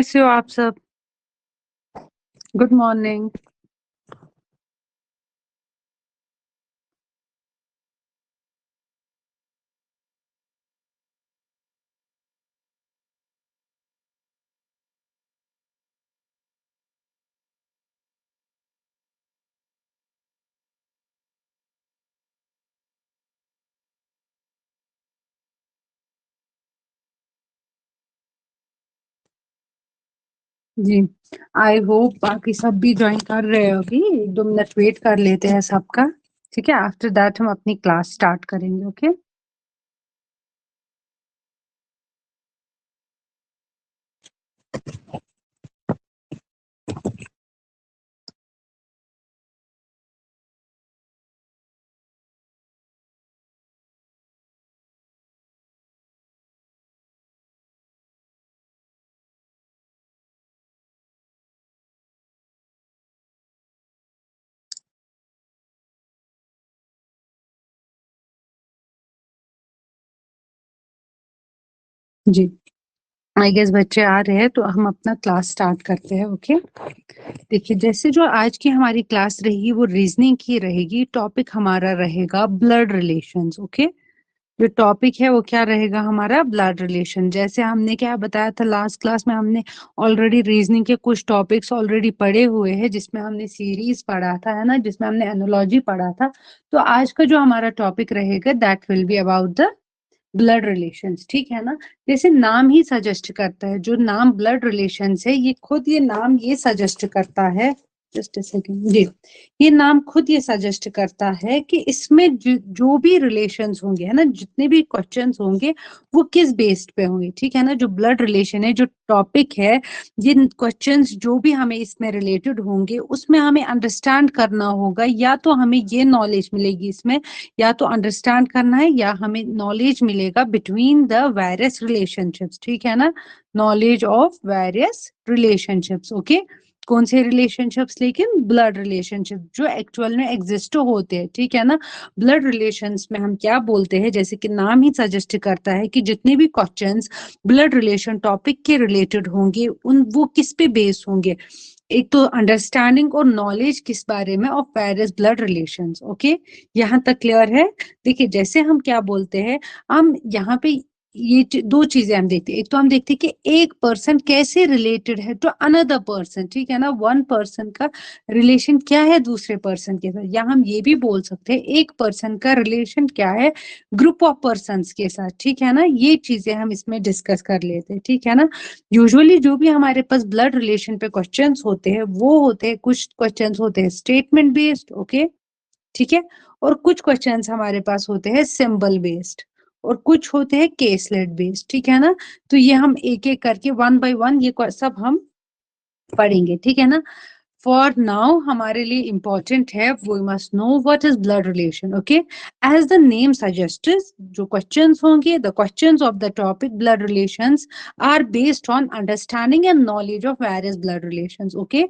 कैसे हो आप सब? Good morning. जी, आई होप बाकी सब भी ज्वाइन कर रहे हो। अभी 1-2 मिनट वेट कर लेते हैं सबका। ठीक है, आफ्टर दैट हम अपनी क्लास स्टार्ट करेंगे। ओके जी, आई गेस बच्चे आ रहे हैं तो हम अपना क्लास स्टार्ट करते हैं। ओके देखिए, जैसे जो आज की हमारी क्लास रहेगी वो रीजनिंग की रहेगी। टॉपिक हमारा रहेगा ब्लड रिलेशंस। ओके, जो टॉपिक है वो क्या रहेगा हमारा? Blood relation. जैसे हमने क्या बताया था लास्ट क्लास में, हमने ऑलरेडी रीजनिंग के कुछ टॉपिक्स ऑलरेडी पढ़े हुए हैं, जिसमें हमने सीरीज पढ़ा था, है ना, जिसमें हमने एनोलॉजी पढ़ा था। तो आज का जो हमारा टॉपिक रहेगा that will be about the blood relations. ठीक है ना, जैसे नाम ही सजेस्ट करता है, जो नाम ब्लड रिलेशंस है, ये खुद ये नाम ये सजेस्ट करता है। जस्ट अ सेकंड जी, ये नाम खुद ये सजेस्ट करता है कि इसमें जो भी रिलेशंस होंगे, है ना, जितने भी क्वेश्चंस होंगे वो किस बेस्ड पे होंगे। ठीक है ना, जो ब्लड रिलेशन है, जो टॉपिक है, ये क्वेश्चंस जो भी हमें इसमें रिलेटेड होंगे उसमें हमें अंडरस्टैंड करना होगा। या तो हमें ये नॉलेज मिलेगी इसमें, या तो अंडरस्टैंड करना है, या हमें नॉलेज मिलेगा बिटवीन द वेरियस रिलेशनशिप्स। ठीक है ना, knowledge of various relationships. Okay, कौन से रिलेशनशिप्स? लेकिन ब्लड रिलेशनशिप जो एक्चुअल में एग्जिस्ट होते हैं। ठीक है ना, ब्लड रिलेशंस में हम क्या बोलते हैं, जैसे कि नाम ही सजेस्ट करता है कि जितने भी क्वेश्चंस ब्लड रिलेशन टॉपिक के रिलेटेड होंगे उन वो किस पे बेस्ड होंगे। एक तो अंडरस्टैंडिंग और नॉलेज किस बारे में, of various blood relations. Okay, यहाँ तक क्लियर है? देखिए, जैसे हम क्या बोलते हैं, हम यहाँ पे ये दो चीजें हम देखते हैं। एक तो हम देखते हैं कि एक पर्सन कैसे रिलेटेड है टू अनदर पर्सन। ठीक है ना, वन पर्सन का रिलेशन क्या है दूसरे पर्सन के साथ, या हम ये भी बोल सकते हैं एक पर्सन का रिलेशन क्या है ग्रुप ऑफ पर्संस के साथ। ठीक है ना, ये चीजें हम इसमें डिस्कस कर लेते हैं। ठीक है ना, यूजुअली जो भी हमारे पास ब्लड रिलेशन पे क्वेश्चंस होते हैं वो होते हैं, कुछ क्वेश्चंस होते हैं स्टेटमेंट बेस्ड। ओके, ठीक है, और कुछ क्वेश्चंस हमारे पास होते हैं सिंबल बेस्ड, और कुछ होते हैं केसलेट बेस्ड। ठीक है ना, तो ये हम एक एक करके वन बाय वन ये सब हम पढ़ेंगे। ठीक है ना, फॉर नाउ हमारे लिए इंपॉर्टेंट है, we must know what is blood relation. Okay, as the name suggests, जो क्वेश्चंस होंगे, the questions of the topic blood relations are based on understanding and knowledge of various blood relations. Okay,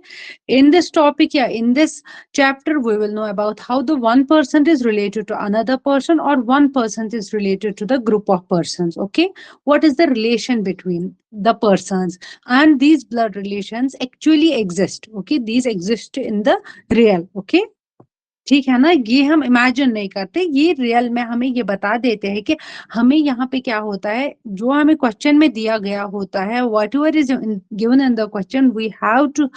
in this topic, yeah, in this chapter we will know about how the one person is related to another person, or one person is related to the group of persons. Okay, what is the relation between the persons, and these blood relations actually exist. Okay, these exist in the real. Okay, ठीक है ना, ये हम imagine नहीं करते, ये real में हमें ये बता देते हैं कि हमें यहाँ पे क्या होता है, जो हमें क्वेश्चन में दिया गया होता है, whatever is given in the question, we have to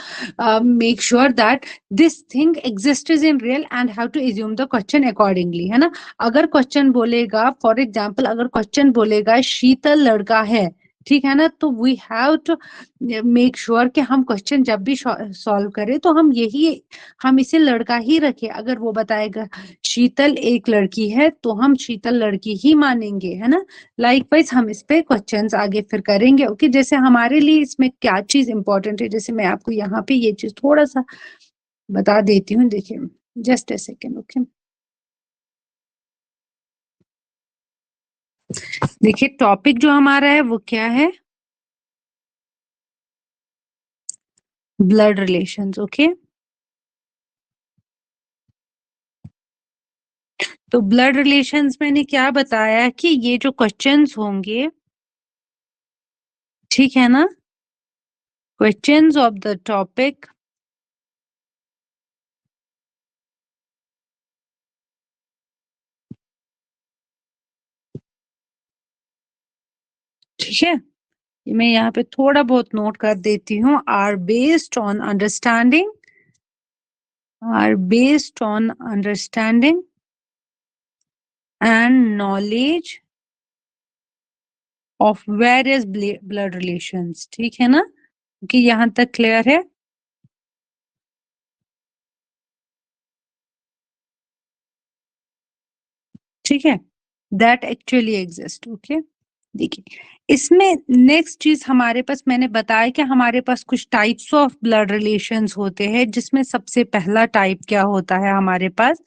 make sure that this thing exist in real and have to assume the question accordingly. है ना, अगर क्वेश्चन बोलेगा, फॉर एग्जाम्पल अगर क्वेश्चन बोलेगा शीतल लड़का है, ठीक है ना, तो we have to make sure कि हम क्वेश्चन जब भी सॉल्व करें तो हम यही, हम इसे लड़का ही रखें। अगर वो बताएगा शीतल एक लड़की है तो हम शीतल लड़की ही मानेंगे। है ना, लाइकवाइज हम इस पे क्वेश्चंस आगे फिर करेंगे। ओके, जैसे हमारे लिए इसमें क्या चीज इंपॉर्टेंट है, जैसे मैं आपको यहाँ पे ये चीज थोड़ा सा बता देती हूँ। देखिए, जस्ट अ सेकेंड। ओके, देखिए टॉपिक जो हमारा है वो क्या है? Blood relations. ओके, तो ब्लड रिलेशंस मैंने क्या बताया कि ये जो क्वेश्चंस होंगे, ठीक है ना, questions of the topic. ठीक है, मैं यहाँ पे थोड़ा बहुत नोट कर देती हूँ. Are based on understanding, are based on understanding and knowledge of various blood relations. ठीक है ना, कि यहाँ तक क्लियर है. ठीक है, दैट एक्चुअली एग्जिस्ट. ओके, देखिए इसमें नेक्स्ट चीज हमारे पास मैंने बताया कि हमारे पास कुछ टाइप्स ऑफ ब्लड रिलेशंस होते हैं, जिसमें सबसे पहला टाइप क्या होता है हमारे पास.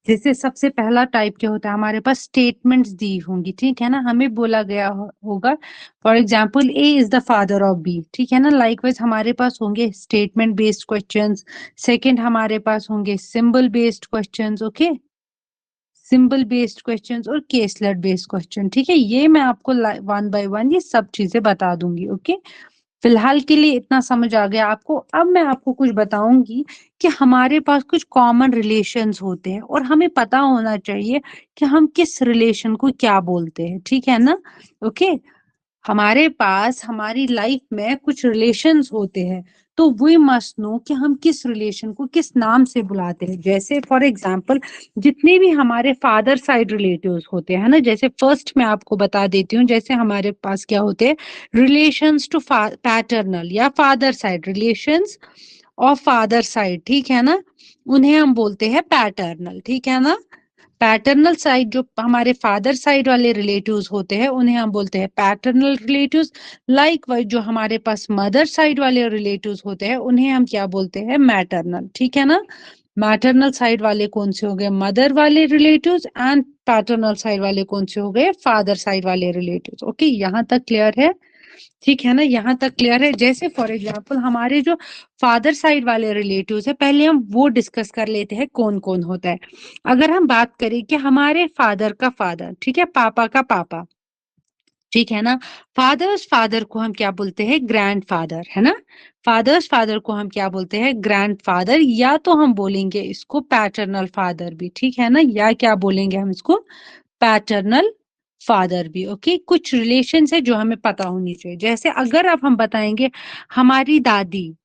जैसे सबसे पहला टाइप क्या होता है हमारे पास, स्टेटमेंट्स दी होंगी. ठीक है ना, हमें बोला गया होगा for example A is the father of B. ठीक है ना, लाइकवाइज हमारे पास होंगे स्टेटमेंट बेस्ड क्वेश्चंस. सेकंड हमारे पास होंगे symbol based questions. Okay, symbol based questions और केसलेट बेस्ड क्वेश्चन. ठीक है, ये मैं आपको वन बाय वन ये सब चीजें बता दूंगी. ओके, फिलहाल के लिए इतना समझ आ गया आपको. अब मैं आपको कुछ बताऊंगी कि हमारे पास कुछ कॉमन रिलेशंस होते हैं और हमें पता होना चाहिए कि हम किस रिलेशन को क्या बोलते हैं. ठीक है ना. ओके, हमारे पास हमारी लाइफ में कुछ रिलेशंस होते हैं, तो वी मस्ट नो कि हम किस रिलेशन को किस नाम से बुलाते हैं. जैसे फॉर एग्जांपल जितने भी हमारे फादर साइड रिलेटिव्स होते हैं ना, जैसे फर्स्ट मैं आपको बता देती हूँ, जैसे हमारे पास क्या होते हैं रिलेशंस टू पैटर्नल या father side, relations of father side. ठीक है ना, उन्हें हम बोलते हैं पैटर्नल. ठीक है ना, पैटर्नल साइड जो हमारे फादर साइड वाले रिलेटिव्स होते हैं उन्हें हम बोलते हैं पैटर्नल रिलेटिव्स. लाइकवाइज जो हमारे पास मदर साइड वाले रिलेटिव्स होते हैं उन्हें हम क्या बोलते हैं, मैटरनल. ठीक है ना, मैटरनल साइड वाले कौन से हो गए, मदर वाले रिलेटिव्स, एंड पैटर्नल साइड वाले कौन से हो गए, फादर साइड वाले रिलेटिव्स. ओके, यहाँ तक क्लियर है. ठीक है ना, यहाँ तक क्लियर है. जैसे फॉर एग्जांपल हमारे जो फादर साइड वाले रिलेटिव्स है, पहले हम वो डिस्कस कर लेते हैं कौन कौन होता है. अगर हम बात करें कि हमारे फादर का फादर, ठीक है, पापा का पापा, ठीक है ना, फादर्स फादर को हम क्या बोलते हैं, ग्रैंड फादर. है ना, फादर्स फादर को हम क्या बोलते हैं, ग्रैंड फादर, या तो हम बोलेंगे इसको पैटर्नल फादर भी. ठीक है ना, या क्या बोलेंगे हम इसको, पैटर्नल फादर भी. ओके, कुछ रिलेशन है जो हमें पता होनी चाहिए. जैसे अगर अब हम बताएंगे हमारी दादी,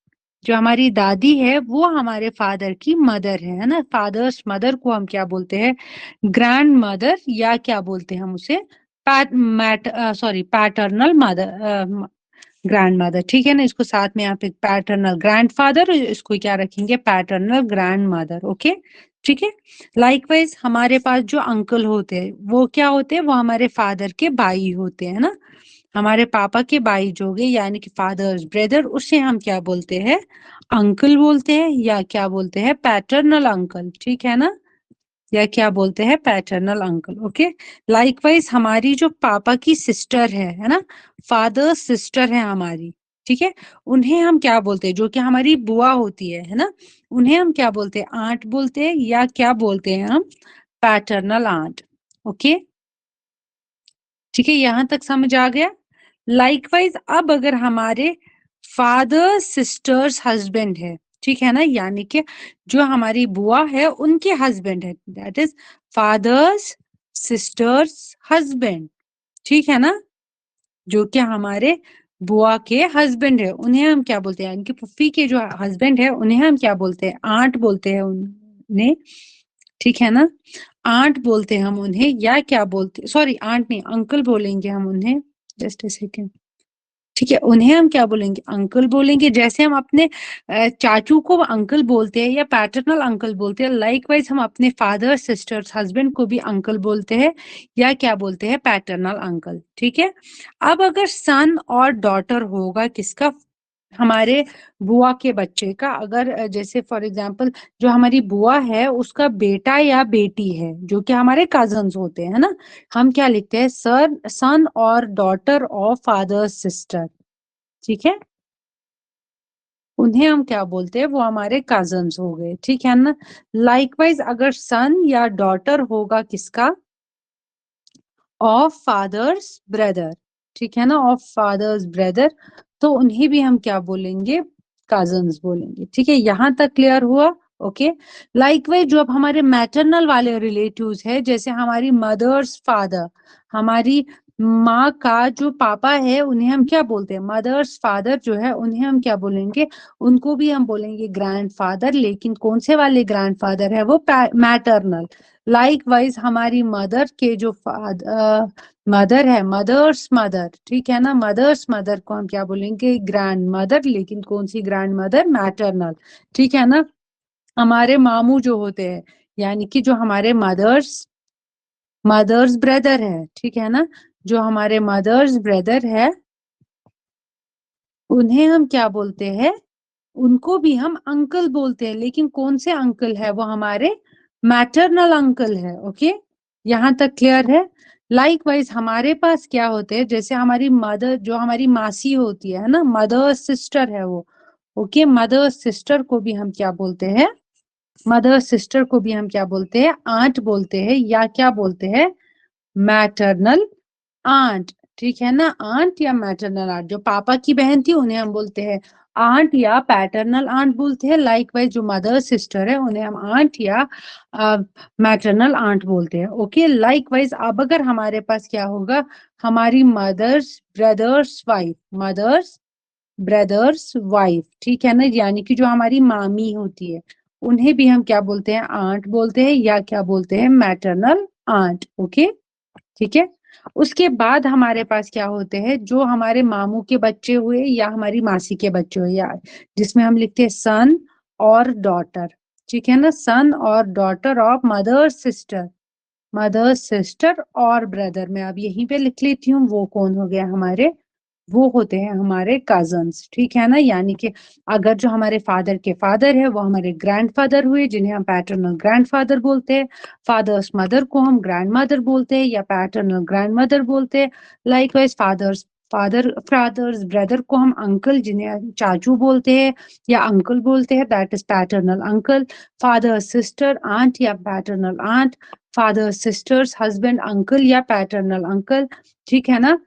जो हमारी दादी है वो हमारे फादर की मदर है ना, फादर्स मदर को हम क्या बोलते हैं, ग्रैंड मदर, या क्या बोलते हैं हम उसे, पैटर्नल मदर, ग्रैंड मदर. ठीक है ना, इसको साथ में यहाँ पे पैटर्नल ग्रैंड फादर, इसको क्या रखेंगे, पैटर्नल ग्रैंड मदर. ओके, ठीक है. लाइकवाइज हमारे पास जो अंकल होते हैं वो क्या होते हैं, वो हमारे फादर के भाई होते हैं ना, हमारे पापा के भाई जो गए यानी कि फादर्स ब्रदर, उसे हम क्या बोलते हैं, अंकल बोलते हैं, या क्या बोलते हैं, पैटर्नल अंकल. ठीक है ना, या क्या बोलते हैं, पैटर्नल अंकल. ओके, लाइकवाइज हमारी जो पापा की सिस्टर है ना, फादर सिस्टर है हमारी. ठीक है, उन्हें हम क्या बोलते हैं, जो कि हमारी बुआ होती है ना, उन्हें हम क्या बोलते हैं, आंट बोलते हैं, या क्या बोलते हैं हम, पैटर्नल आंट. ओके, ठीक है, यहां तक समझ आ गया. लाइकवाइज अब अगर हमारे फादर सिस्टर्स हस्बैंड है, ठीक है ना, यानी कि जो हमारी बुआ है उनके हस्बैंड है, that is fathers sisters husband. ठीक है ना, जो कि हमारे बुआ के हस्बैंड है उन्हें हम क्या बोलते हैं, इनकी पुफ्फी के जो हस्बैंड है उन्हें हम क्या बोलते हैं, आंट बोलते हैं उन्हें. ठीक है ना, आंट बोलते हैं हम उन्हें, या क्या बोलते, सॉरी आंट नहीं, अंकल बोलेंगे हम उन्हें. Just a second. ठीक है, उन्हें हम क्या बोलेंगे, अंकल बोलेंगे. जैसे हम अपने चाचू को अंकल बोलते हैं या पैटर्नल अंकल बोलते हैं, लाइकवाइज हम अपने फादर सिस्टर्स हस्बैंड को भी अंकल बोलते हैं, या क्या बोलते हैं, पैटर्नल अंकल. ठीक है, अब अगर सन और डॉटर होगा किसका, हमारे बुआ के बच्चे का. अगर जैसे फॉर एग्जांपल जो हमारी बुआ है उसका बेटा या बेटी है, जो कि हमारे कजन्स होते हैं ना, हम क्या लिखते हैं, सर सन और डॉटर ऑफ फादर सिस्टर. ठीक है, उन्हें हम क्या बोलते हैं, वो हमारे कजन्स हो गए. ठीक है ना, लाइकवाइज अगर सन या डॉटर होगा किसका, ऑफ फादर्स ब्रदर. ठीक है ना, ऑफ फादर्स ब्रदर, तो उन्हें भी हम क्या बोलेंगे, कजन्स बोलेंगे। ठीक है, यहाँ तक क्लियर हुआ? ओके। लाइकवाइज जो अब हमारे मैटरनल वाले रिलेटिव्स है, जैसे हमारी मदर्स फादर, हमारी माँ का जो पापा है उन्हें हम क्या बोलते हैं, मदर्स फादर जो है उन्हें हम क्या बोलेंगे, उनको भी हम बोलेंगे ग्रैंडफादर। लेकिन कौन से वाले ग्रैंडफादर है, वो मैटरनल। लाइकवाइज हमारी मदर के जो मदर है, मदर्स मदर, ठीक है ना, मदर्स मदर को हम क्या बोलेंगे, ग्रैंड मदर। लेकिन कौन सी ग्रैंड मदर, मैटरनल। ठीक है ना। हमारे मामू जो होते हैं, यानी कि जो हमारे मदर्स मदर्स ब्रदर है, ठीक है ना, जो हमारे मदर्स ब्रदर है उन्हें हम क्या बोलते हैं, उनको भी हम अंकल बोलते हैं। लेकिन कौन से अंकल है, वो हमारे मैटरनल अंकल है। ओके, यहाँ तक क्लियर है? लाइकवाइज हमारे पास क्या होते हैं, जैसे हमारी मदर, जो हमारी मासी होती है ना, मदर सिस्टर है वो। ओके, मदर सिस्टर को भी हम क्या बोलते हैं, मदर सिस्टर को भी हम क्या बोलते हैं, आंट बोलते हैं, या क्या बोलते हैं, मैटरनल आंट। ठीक है ना, आंट या मैटरनल आंट। जो पापा की बहन थी उन्हें हम बोलते हैं आंट या पैटर्नल आंट बोलते हैं। लाइकवाइज जो मदर सिस्टर है उन्हें हम आंट या मैटरनल आंट बोलते हैं। ओके, लाइकवाइज अब अगर हमारे पास क्या होगा, हमारी mother's brother's wife, mother's brother's wife, ठीक है ना, यानी कि जो हमारी मामी होती है उन्हें भी हम क्या बोलते हैं, आंट बोलते हैं, या क्या बोलते हैं, मैटरनल आंट। ओके, ठीक है। उसके बाद हमारे पास क्या होते हैं, जो हमारे मामू के बच्चे हुए या हमारी मासी के बच्चे हुए, या जिसमें हम लिखते हैं सन और डॉटर। ठीक है ना, सन और daughter of mother sister, mother sister और ब्रदर। मैं अब यहीं पे लिख लेती हूँ, वो कौन हो गया हमारे, वो होते हैं हमारे कजन्स। ठीक है ना, यानी कि अगर जो हमारे फादर के फादर है वो हमारे ग्रैंडफादर हुए, जिन्हें हम पैटर्नल ग्रैंडफादर बोलते हैं। फादर्स मदर को हम ग्रैंड मदर बोलते हैं या पैटर्नल ग्रैंड मदर बोलते हैं। लाइकवाइज फादर्स ब्रदर को हम अंकल, जिन्हें हम चाचू बोलते हैं या अंकल बोलते हैं, that is paternal uncle. Father sister aunt या paternal aunt. Father sister's husband uncle या पैटर्नल अंकल। ठीक है ना।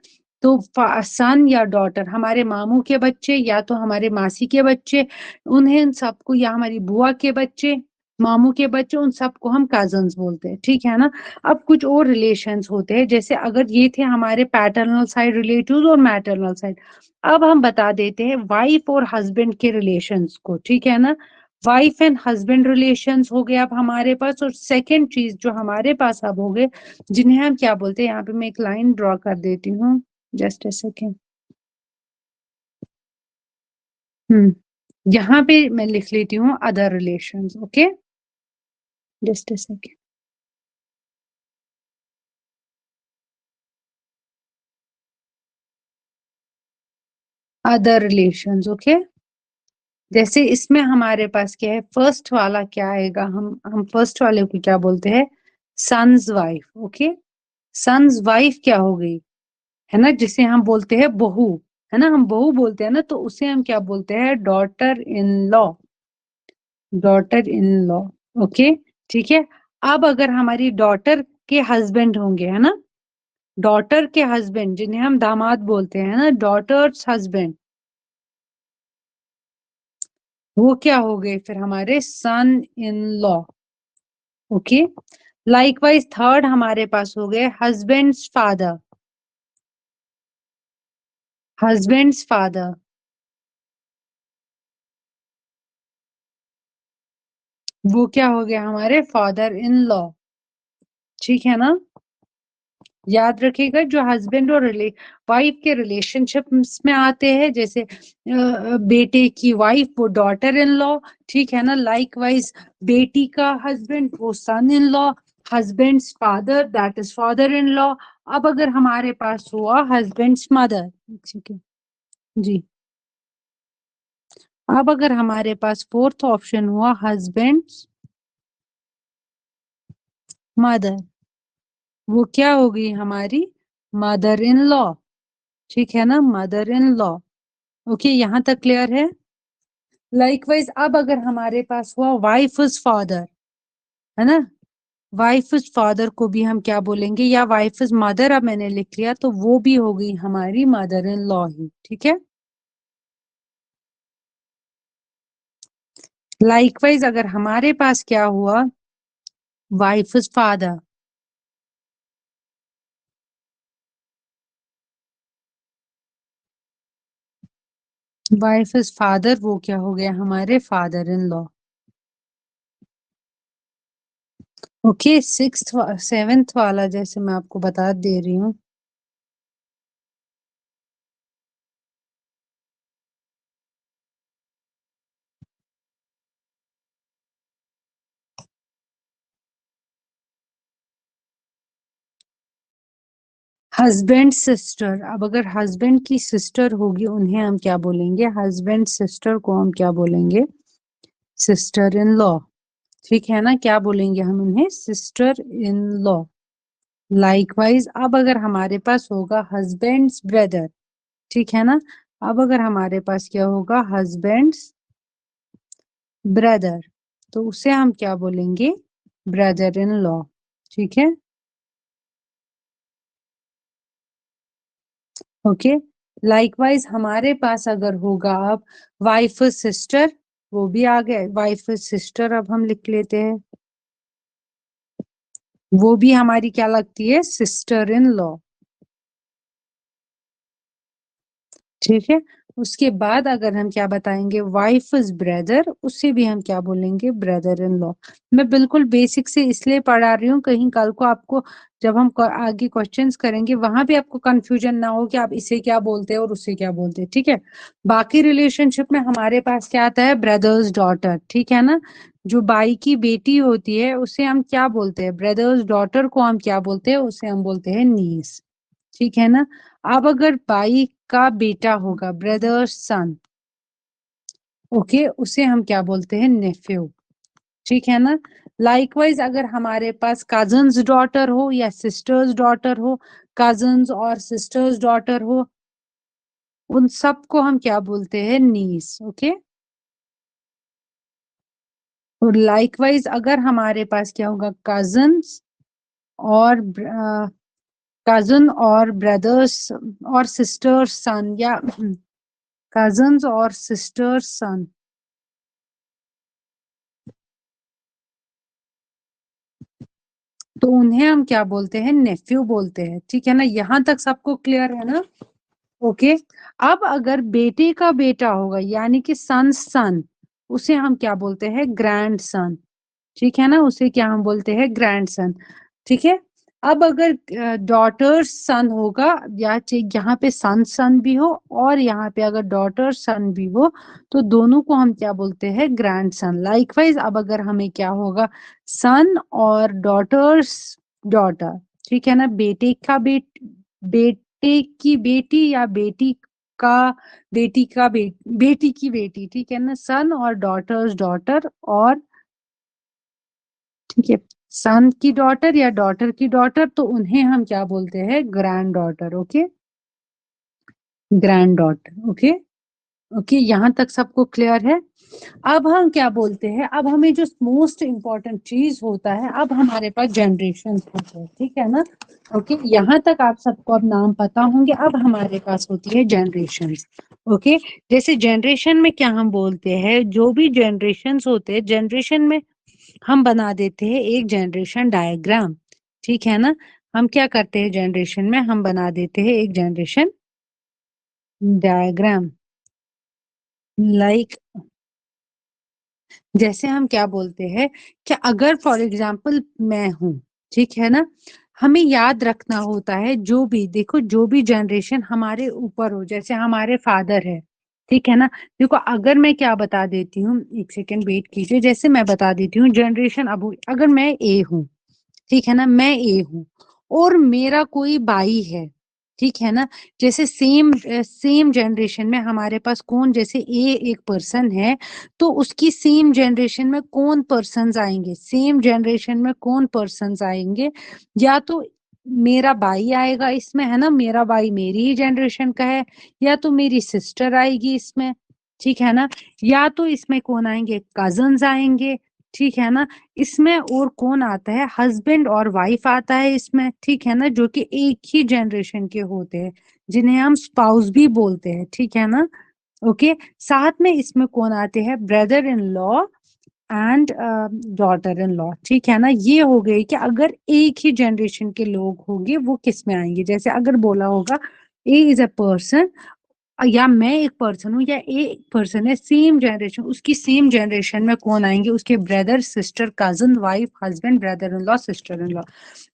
तो सन या डॉटर, हमारे मामू के बच्चे या तो हमारे मासी के बच्चे, उन्हें इन सबको, या हमारी बुआ के बच्चे, मामू के बच्चे, उन सबको हम कजन्स बोलते हैं। ठीक है ना। अब कुछ और रिलेशंस होते हैं, जैसे अगर ये थे हमारे पैटर्नल साइड रिलेटिव्स और मैटरनल साइड। अब हम बता देते हैं वाइफ और हस्बैंड के रिलेशंस को। ठीक है ना, वाइफ एंड हस्बैंड रिलेशंस हो गए अब हमारे पास। और सेकेंड चीज जो हमारे पास अब हो गए, जिन्हें हम क्या बोलते हैं, यहाँ पे मैं एक लाइन ड्रॉ कर देती हूँ, जस्ट अ सेकेंड। यहाँ पे मैं लिख लेती हूँ other relations. Okay, just a second. Other relations. Okay, जैसे इसमें हमारे पास क्या है, फर्स्ट वाला क्या आएगा, हम फर्स्ट वाले को क्या बोलते हैं, son's wife. Okay, son's wife क्या हो गई, है ना, जिसे हम बोलते हैं बहू, है ना, हम बहू बोलते हैं ना, तो उसे हम क्या बोलते हैं, daughter in law, daughter in law. Okay, ठीक है। अब अगर हमारी डॉटर के हस्बैंड होंगे, है ना, डॉटर के हस्बैंड जिन्हें हम दामाद बोलते हैं ना, डॉटर्स हस्बैंड, वो क्या हो गए फिर हमारे son in law. Okay, likewise third हमारे पास हो गए हस्बैंड्स फादर, हस्बैंड्स फादर, वो क्या हो गया हमारे फादर इन लॉ। ठीक है ना, याद रखिएगा जो हस्बैंड और वाइफ के रिलेशनशिप में आते हैं, जैसे बेटे की वाइफ वो डॉटर इन लॉ। ठीक है ना, लाइक वाइज बेटी का हस्बैंड वो son in law, husband's father that is father in law. अब अगर हमारे पास हुआ हस्बैंड्स मदर, ठीक है जी, अब अगर हमारे पास फोर्थ ऑप्शन हुआ हस्बैंड्स मदर, वो क्या हो गई हमारी मदर इन लॉ। ठीक है ना, मदर इन लॉ। ओके, यहाँ तक क्लियर है? लाइकवाइज अब अगर हमारे पास हुआ वाइफ इज फादर, है ना, वाइफ इज फादर को भी हम क्या बोलेंगे, या वाइफ इज मदर, अब मैंने लिख लिया तो वो भी हो गई हमारी मदर इन लॉ ही। ठीक है, लाइकवाइज अगर हमारे पास क्या हुआ, wife is father, wife is father, वो क्या हो गया हमारे father in law. Okay, sixth seventh वाला जैसे मैं आपको बता दे रही हूँ, हस्बैंड सिस्टर। अब अगर हस्बैंड की सिस्टर होगी उन्हें हम क्या बोलेंगे, हस्बैंड सिस्टर को हम क्या बोलेंगे, सिस्टर इन लॉ। ठीक है ना, क्या बोलेंगे हम उन्हें, सिस्टर इन लॉ। लाइकवाइज अब अगर हमारे पास होगा हस्बैंड्स ब्रदर, ठीक है ना, अब अगर हमारे पास क्या होगा, हस्बैंड्स ब्रदर, तो उसे हम क्या बोलेंगे, ब्रदर इन लॉ। ठीक है, ओके। लाइकवाइज हमारे पास अगर होगा अब वाइफ सिस्टर, वो भी आ गए, वाइफ सिस्टर अब हम लिख लेते हैं, वो भी हमारी क्या लगती है, सिस्टर इन लॉ। ठीक है, उसके बाद अगर हम क्या बताएंगे, वाइफ इज ब्रदर, उससे भी हम क्या बोलेंगे, ब्रदर इन लॉ। मैं बिल्कुल बेसिक से इसलिए पढ़ा रही हूँ, कहीं कल को आपको जब हम आगे क्वेश्चंस करेंगे वहां भी आपको कंफ्यूजन ना हो कि आप इसे क्या बोलते हैं और उसे क्या बोलते हैं। ठीक है, बाकी रिलेशनशिप में हमारे पास क्या आता है, ब्रदर्स डॉटर। ठीक है ना, जो भाई की बेटी होती है उसे हम क्या बोलते हैं, ब्रदर्स डॉटर को हम क्या बोलते हैं, उसे हम बोलते हैं नीस। ठीक है ना, अब अगर भाई का बेटा होगा, ब्रदर सन, ओके, उसे हम क्या बोलते हैं, नेफ्यू। ठीक है ना, लाइकवाइज अगर हमारे पास कजन्स डॉटर हो या सिस्टर्स डॉटर हो, कजन्स और सिस्टर्स डॉटर हो, उन सबको हम क्या बोलते हैं, नीस। ओके, और लाइकवाइज अगर हमारे पास क्या होगा, कजन्स और कजन और ब्रदर्स और सिस्टर्स सन, या कजन्स और सिस्टर्स सन, तो उन्हें हम क्या बोलते हैं, नेफ्यू बोलते हैं। ठीक है ना, यहां तक सबको क्लियर है ना। ओके, अब अगर बेटे का बेटा होगा यानी कि सन सन, उसे हम क्या बोलते हैं, ग्रैंड सन। ठीक है ना, उसे क्या हम बोलते हैं, ग्रैंड सन। ठीक है, अब अगर डॉटर सन होगा, या यहाँ पे सन सन भी हो और यहाँ पे अगर डॉटर सन भी हो, तो दोनों को हम क्या बोलते हैं, ग्रैंड सन। लाइकवाइज अब अगर हमें क्या होगा, सन और डॉटर्स डॉटर, ठीक है ना, बेटे की बेटी या का बेटी का बेटी की बेटी, ठीक है ना, सन और डॉटर्स डॉटर, और ठीक है, सन की डॉटर या डॉटर की डॉटर, तो उन्हें हम क्या बोलते हैं, grand daughter. Okay, grand daughter. Okay, okay, यहाँ तक सबको क्लियर है। अब हम क्या बोलते हैं, अब हमें जो मोस्ट इम्पोर्टेंट चीज होता है, अब हमारे पास जनरेशन होते हैं। ठीक है ना, ओके, यहाँ तक आप सबको अब नाम पता होंगे। अब हमारे पास होती है जनरेशन। ओके, जैसे जनरेशन में क्या हम बोलते हैं, जो भी जनरेशन्स होते हैं, जनरेशन में हम बना देते हैं एक जनरेशन डायग्राम। ठीक है ना, हम क्या करते हैं, जनरेशन में हम बना देते हैं एक जनरेशन डायग्राम। लाइक जैसे हम क्या बोलते हैं कि अगर फॉर एग्जांपल मैं हूं, ठीक है ना, हमें याद रखना होता है, जो भी देखो, जो भी जनरेशन हमारे ऊपर हो, जैसे हमारे फादर है, ठीक है ना, देखो अगर मैं क्या बता देती हूँ, एक सेकेंड वेट कीजिए, जैसे मैं बता देती हूँ जनरेशन, अब अगर मैं ए हूँ, ठीक है ना, मैं ए हूँ और मेरा कोई भाई है, ठीक है ना, जैसे सेम जनरेशन में हमारे पास कौन, जैसे ए एक पर्सन है, तो उसकी सेम जनरेशन में कौन पर्सन्स आएंगे, सेम जनरेशन में कौन पर्सन्स आएंगे, या तो मेरा भाई आएगा इसमें, है ना, मेरा भाई मेरी ही जनरेशन का है, या तो मेरी सिस्टर आएगी इसमें, ठीक है ना, या तो इसमें कौन आएंगे, कजन्स आएंगे, ठीक है ना, इसमें और कौन आता है, हस्बैंड और वाइफ आता है इसमें, ठीक है ना, जो कि एक ही जनरेशन के होते हैं, जिन्हें हम स्पाउस भी बोलते हैं। ठीक है ना, ओके। साथ में इसमें कौन आते हैं, brother in law and daughter in law, ठीक है ना। ये हो गई कि अगर एक ही जनरेशन के लोग होंगे वो किस में आएंगे, जैसे अगर बोला होगा ए इज अ पर्सन, या मैं एक पर्सन हूँ या एक पर्सन है, सेम जनरेशन, उसकी सेम जनरेशन में कौन आएंगे, उसके brother sister cousin wife husband brother in law sister in law.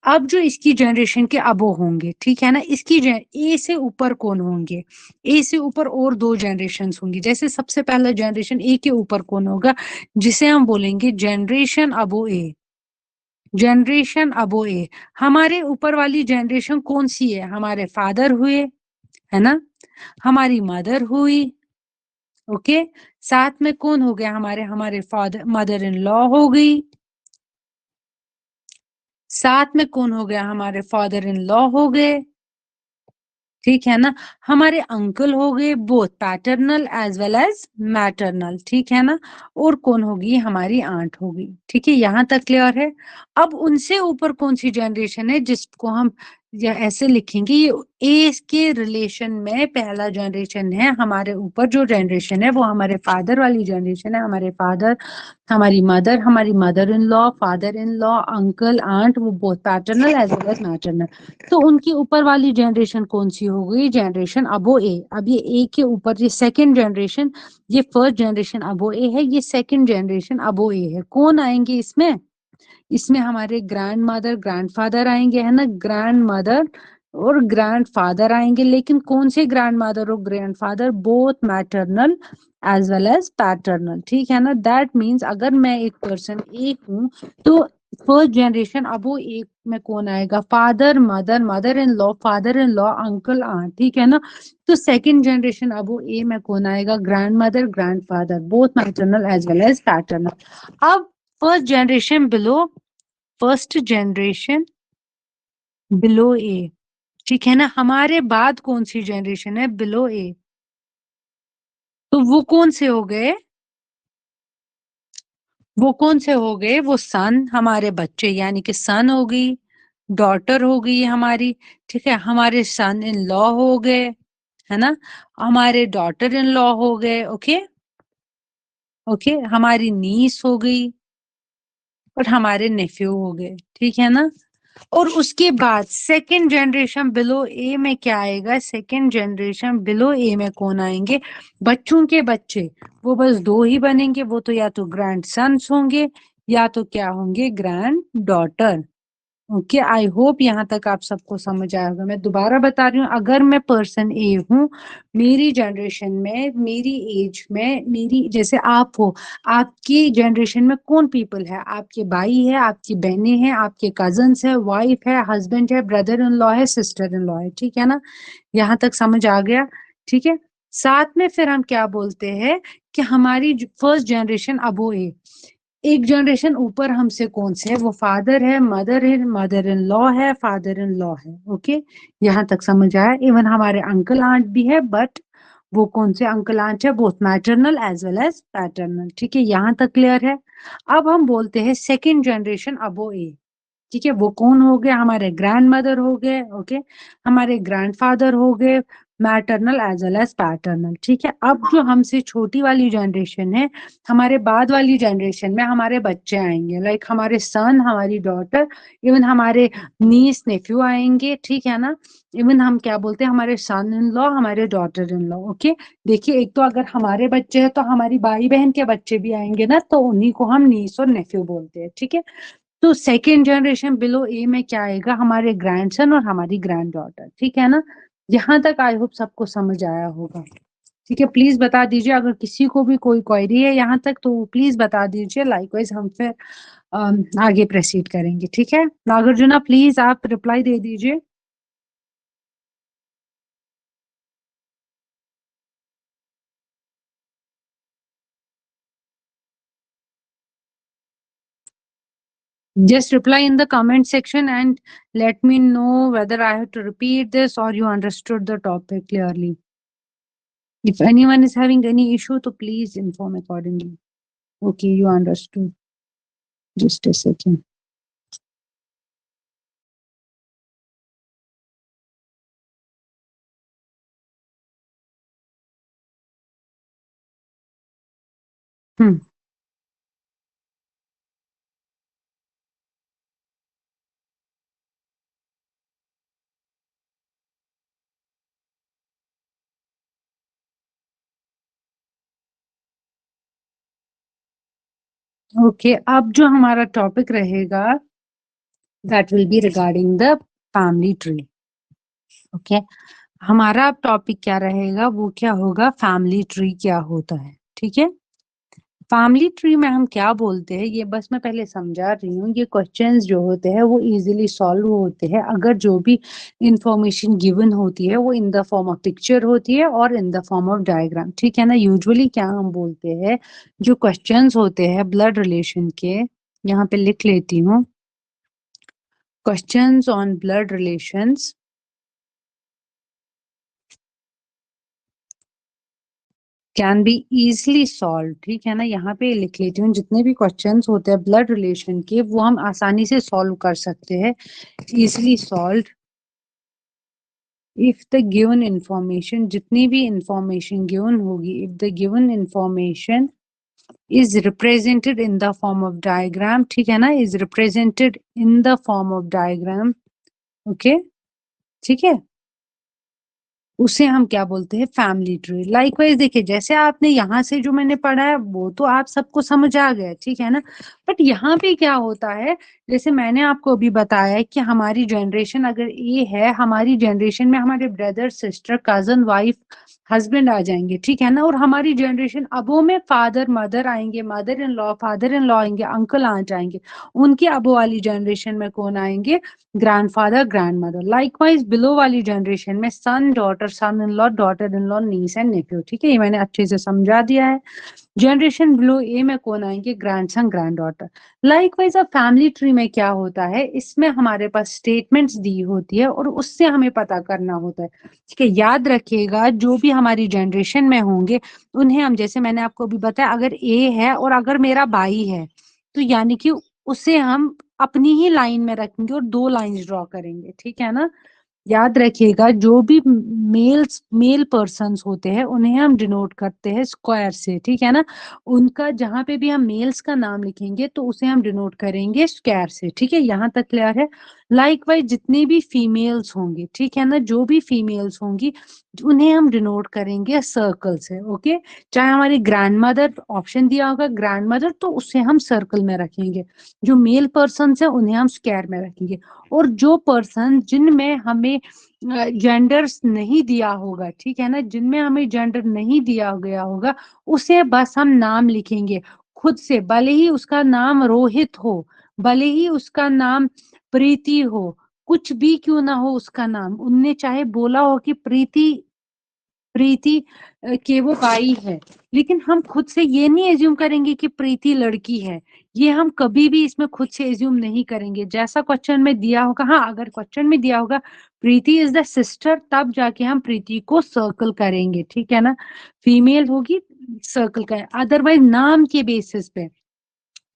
अब जो इसकी जनरेशन के अबो होंगे, ठीक है ना, इसकी ए से ऊपर कौन होंगे, ए से ऊपर और दो जनरेशन होंगी। जैसे सबसे पहला जनरेशन ए के ऊपर कौन होगा, जिसे हम बोलेंगे जनरेशन अबो ए, जनरेशन अबो ए। हमारे ऊपर वाली जनरेशन कौन सी है, हमारे फादर हुए, है ना, हमारी मदर हुई, ओके। साथ में कौन हो गया, हमारे हमारे फादर मदर इन लॉ हो गई, साथ में कौन हो गया, हमारे फादर इन लॉ हो गए, ठीक है ना। हमारे अंकल हो गए, both paternal as well as maternal, ठीक है ना। और कौन होगी, हमारी आंट होगी, ठीक है, यहाँ तक क्लियर है। अब उनसे ऊपर कौन सी जनरेशन है जिसको हम या ऐसे लिखेंगे, ये ए के रिलेशन में पहला जनरेशन है, हमारे ऊपर जो जनरेशन है वो हमारे फादर वाली जनरेशन है, हमारे फादर, हमारी mother in law, father in law, uncle, aunt, वो both paternal as well as maternal. तो उनकी ऊपर वाली जनरेशन कौन सी हो गई, जनरेशन अबो ए। अब ये ए के ऊपर ये सेकंड जनरेशन, ये फर्स्ट जनरेशन अबो ए है, ये सेकंड जनरेशन अबो ए है। कौन आएंगे इसमें, इसमें हमारे ग्रैंड मदर ग्रैंडफादर आएंगे, है ना, ग्रैंड मदर और ग्रैंडफादर आएंगे। लेकिन कौन से ग्रैंड मदर और grandfather, both maternal as well as paternal, ठीक है ना। दैट मीन्स अगर मैं एक पर्सन एक हूँ तो फर्स्ट जनरेशन अब वो एक में कौन आएगा, father mother mother in law father in law uncle aunt, ठीक है ना। तो सेकंड जनरेशन अब वो ए में कौन आएगा, grandmother grandfather, both maternal as well as paternal. अब first generation below, first generation below A, ठीक है ना। हमारे बाद कौन सी जनरेशन है बिलो ए, तो वो कौन से हो गए, वो कौन से हो गए, वो सन, हमारे बच्चे यानी कि सन हो गई, डॉटर हो गई हमारी, ठीक है, हमारे सन इन लॉ हो गए, है ना, हमारे डॉटर इन लॉ हो गए, ओके ओके, हमारी नीस हो गई और हमारे नेफ्यू हो गए, ठीक है ना। और उसके बाद सेकंड जनरेशन बिलो ए में क्या आएगा, सेकंड जनरेशन बिलो ए में कौन आएंगे, बच्चों के बच्चे, वो बस दो ही बनेंगे, वो तो या तो ग्रैंड सन्स होंगे या तो क्या होंगे, grand daughter. Okay, I hope यहाँ तक आप सबको समझ आया होगा। मैं दोबारा बता रही हूँ, अगर मैं पर्सन ए हूँ, मेरी जनरेशन में, मेरी एज में, मेरी जैसे आप हो, आपकी जनरेशन में कौन पीपल है, आपके भाई है, आपकी बहनें हैं, आपके कजन्स है, वाइफ है, हस्बैंड है, ब्रदर इन लॉ है, सिस्टर इन लॉ है, ठीक है ना। यहाँ तक समझ आ गया, ठीक है। साथ में फिर हम क्या बोलते हैं कि हमारी फर्स्ट जनरेशन अबो ए, एक जनरेशन ऊपर हमसे कौन से है, वो फादर है, मदर इन लॉ है, फादर इन लॉ है, ओके। यहाँ तक समझ आया। इवन हमारे अंकल आंट भी है, बट वो कौन से अंकल आंट है, both maternal as well as paternal, ठीक है, यहाँ तक क्लियर है। अब हम बोलते हैं सेकेंड जनरेशन अबो ए, ठीक है, वो कौन हो गए, हमारे ग्रैंड मदर हो गए, ओके, हमारे ग्रैंडफादर हो गए, maternal as well as paternal, ठीक है। अब जो हमसे छोटी वाली जनरेशन है, हमारे बाद वाली जनरेशन में हमारे बच्चे आएंगे, लाइक हमारे सन, हमारी डॉटर, इवन हमारे नीस नेफ्यू आएंगे, ठीक है ना। इवन हम क्या बोलते हैं, हमारे सन इन लॉ, हमारे डॉटर इन लॉ, ओके। देखिए, एक तो अगर हमारे बच्चे हैं तो हमारी भाई बहन के बच्चे भी आएंगे ना, तो उन्हीं को हम नीस और नेफ्यू बोलते हैं, ठीक है। तो सेकेंड जनरेशन बिलो ए में क्या आएगा, हमारे ग्रैंडसन और हमारी ग्रैंड डॉटर, ठीक है ना। यहाँ तक आई होप सबको समझ आया होगा, ठीक है। प्लीज बता दीजिए अगर किसी को भी कोई क्वेरी है यहाँ तक, तो प्लीज बता दीजिए, लाइकवाइज हम फिर आगे प्रोसीड करेंगे, ठीक है। नागार्जुना प्लीज आप रिप्लाई दे दीजिए। Just reply in the comment section and let me know whether I have to repeat this or you understood the topic clearly. If anyone is having any issue, to please inform accordingly. Okay, you understood. Just a second. Hmm okay, अब जो हमारा topic रहेगा that will be regarding the family tree. Okay, हमारा topic क्या रहेगा, वो क्या होगा, फैमिली ट्री क्या होता है। ठीक है, फैमिली ट्री में हम क्या बोलते हैं, ये बस मैं पहले समझा रही हूँ। ये क्वेश्चंस जो होते हैं वो इजीली सॉल्व होते हैं अगर जो भी इंफॉर्मेशन गिवन होती है वो in the form of picture होती है और in the form of diagram. ठीक है ना, यूजुअली क्या हम बोलते हैं, जो क्वेश्चंस होते हैं ब्लड रिलेशन के, यहाँ पे लिख लेती हूँ, questions on blood relations can be easily solve. ठीक है ना, यहाँ पे लिख लेती हूँ, जितने भी क्वेश्चंस होते हैं ब्लड रिलेशन के वो हम आसानी से सॉल्व कर सकते हैं, easily solve if the given information, जितनी भी इंफॉर्मेशन गिवन होगी, if the given information is represented in the form of diagram. ठीक है ना, is represented in the form of diagram. Okay, ठीक है, उसे हम क्या बोलते हैं, फैमिली ट्री। लाइकवाइज देखिए, जैसे आपने यहाँ से जो मैंने पढ़ा है वो तो आप सबको समझ आ गया, ठीक है ना, बट यहाँ पे क्या होता है, जैसे मैंने आपको अभी बताया कि हमारी जनरेशन अगर ये है, हमारी जनरेशन में हमारे brother sister cousin wife husband आ जाएंगे, ठीक है ना, और हमारी जनरेशन अबो में फादर मदर आएंगे, मदर इन लॉ आएंगे, अंकल आ जाएंगे, उनकी अबो वाली जनरेशन में कौन आएंगे, grandfather grandmother. Likewise below वाली जनरेशन में son daughter, son in law, daughter in law, niece and nephew. ठीक है, ये मैंने अच्छे से समझा दिया है। जनरेशन बिलो ए में कौन आएंगे, ग्रैंडसन ग्रैंड डॉटर। लाइकवाइज अब फैमिली ट्री में क्या होता है, इसमें हमारे पास स्टेटमेंट्स दी होती है और उससे हमें पता करना होता है। ठीक है, याद रखिएगा, जो भी हमारी जनरेशन में होंगे उन्हें हम, जैसे मैंने आपको अभी बताया, अगर ए है और अगर मेरा भाई है तो यानी कि उसे हम अपनी ही लाइन में रखेंगे और दो लाइंस ड्रॉ करेंगे। ठीक है ना, याद रखिएगा, जो भी मेल पर्सन्स होते हैं उन्हें हम डिनोट करते हैं स्क्वायर से। ठीक है ना, उनका जहां पे भी हम मेल्स का नाम लिखेंगे तो उसे हम डिनोट करेंगे स्क्वायर से। ठीक है, यहाँ तक क्लियर है। लाइकवाइज जितने भी फीमेल्स होंगी, ठीक है ना, जो भी फीमेल्स होंगी उन्हें हम डिनोट करेंगे सर्कल से। ओके, चाहे हमारी ग्रैंड मदर ऑप्शन दिया होगा ग्रैंड मदर तो उसे हम सर्कल में रखेंगे, जो मेल पर्सन है उन्हें हम स्क्वायर में रखेंगे, और जो पर्सन जिनमें हमें जेंडर्स नहीं दिया होगा, ठीक है ना, जिनमें हमें जेंडर नहीं दिया गया होगा उसे बस हम नाम लिखेंगे खुद से, भले ही उसका नाम रोहित हो, भले ही उसका नाम प्रीति हो, कुछ भी क्यों ना हो उसका नाम, उनने चाहे बोला हो कि प्रीति, प्रीति के वो भाई है, लेकिन हम खुद से ये नहीं एज्यूम करेंगे कि प्रीति लड़की है। ये हम कभी भी इसमें खुद से एज्यूम नहीं करेंगे। जैसा क्वेश्चन में दिया होगा, हाँ अगर क्वेश्चन में दिया होगा प्रीति इज द सिस्टर, तब जाके हम प्रीति को सर्कल करेंगे। ठीक है ना, फीमेल होगी सर्कल का, अदरवाइज नाम के बेसिस पे,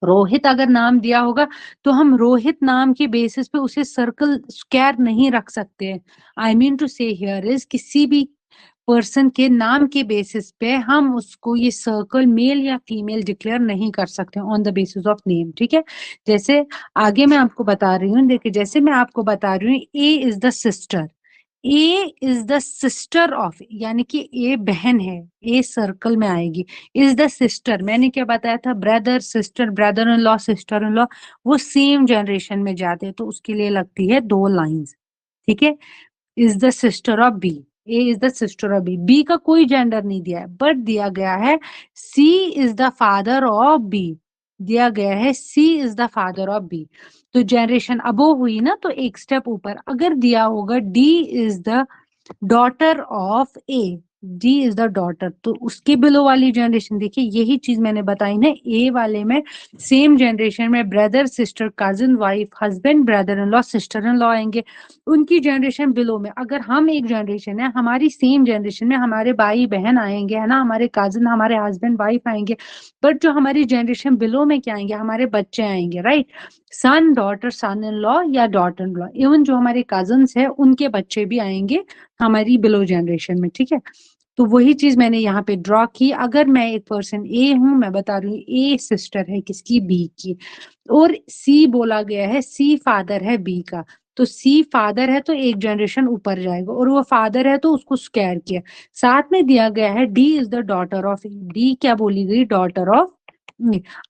रोहित अगर नाम दिया होगा तो हम रोहित नाम के बेसिस पे उसे सर्कल स्क्वायर नहीं रख सकते। आई मीन टू से हियर इज, किसी भी पर्सन के नाम के बेसिस पे हम उसको ये सर्कल मेल या फीमेल डिक्लेयर नहीं कर सकते on the basis of name. ठीक है, जैसे आगे मैं आपको बता रही हूँ, देखिए जैसे मैं आपको बता रही हूँ, A is the sister, A is the sister of, यानी कि ए बहन है, ए सर्कल में आएगी। इज द सिस्टर, मैंने क्या बताया था, brother sister, brother in law sister in law, वो सेम जनरेशन में जाते हैं तो उसके लिए लगती है दो लाइंस। ठीक है, is the sister of B, A is the sister of B, B का कोई जेंडर नहीं दिया है बट दिया गया है C is the father of B, दिया गया है C is the father of B. तो जनरेशन अबो हुई ना, तो एक स्टेप ऊपर अगर दिया होगा D is the daughter of A, D is the daughter, तो उसके बिलो वाली जनरेशन, देखिए यही चीज मैंने बताई ना, ए वाले में सेम जनरेशन में brother sister cousin wife husband brother in law sister in law आएंगे, उनकी जनरेशन बिलो में, अगर हम एक जनरेशन है, हमारी सेम जनरेशन में हमारे भाई बहन आएंगे, है ना, हमारे कजिन हमारे हस्बैंड वाइफ आएंगे, बट जो हमारी जनरेशन बिलो में क्या आएंगे, हमारे बच्चे आएंगे, right, son daughter son in law या डॉटर इन लॉ, इवन जो हमारे कजिन्स है उनके बच्चे भी आएंगे हमारी बिलो जनरेशन में। ठीक है, तो वही चीज मैंने यहाँ पे ड्रॉ की। अगर मैं एक पर्सन ए हूं, मैं बता रही हूँ ए सिस्टर है किसकी, बी की, और सी बोला गया है, सी फादर है बी का, तो सी फादर है तो एक जनरेशन ऊपर जाएगा, और वो फादर है तो उसको स्क्वायर किया। साथ में दिया गया है D is the daughter of, D क्या बोली गई, डॉटर ऑफ।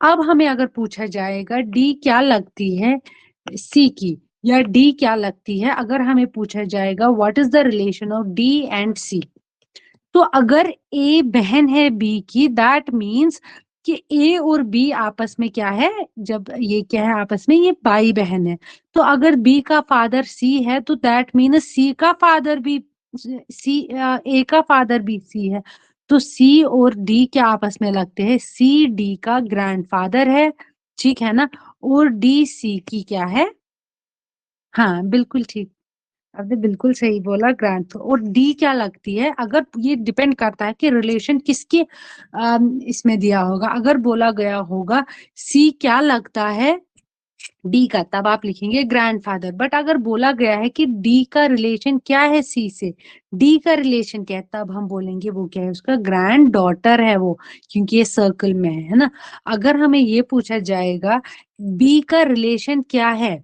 अब हमें अगर पूछा जाएगा डी क्या लगती है सी की, या डी क्या लगती है, अगर हमें पूछा जाएगा what is the relation of D and C, तो अगर ए बहन है बी की, दैट मीन्स कि ए और बी आपस में क्या है, जब ये क्या है आपस में, ये भाई बहन है। तो अगर बी का फादर सी है तो दैट मीन्स सी का फादर भी, सी ए का फादर भी सी है, तो सी और डी क्या आपस में लगते हैं, सी डी का ग्रैंडफादर है, ठीक है ना, और डी सी की क्या है, हाँ बिल्कुल ठीक, आपने बिल्कुल सही बोला, ग्रांट। और डी क्या लगती है, अगर ये डिपेंड करता है कि रिलेशन किसके इसमें दिया होगा, अगर बोला गया होगा सी क्या लगता है डी का, तब आप लिखेंगे ग्रैंडफादर। बट अगर बोला गया है कि डी का रिलेशन क्या है सी से, डी का रिलेशन क्या है, तब हम बोलेंगे वो क्या है, उसका ग्रैंड डॉटर है वो, क्योंकि ये सर्कल में है ना। अगर हमें ये पूछा जाएगा बी का रिलेशन क्या है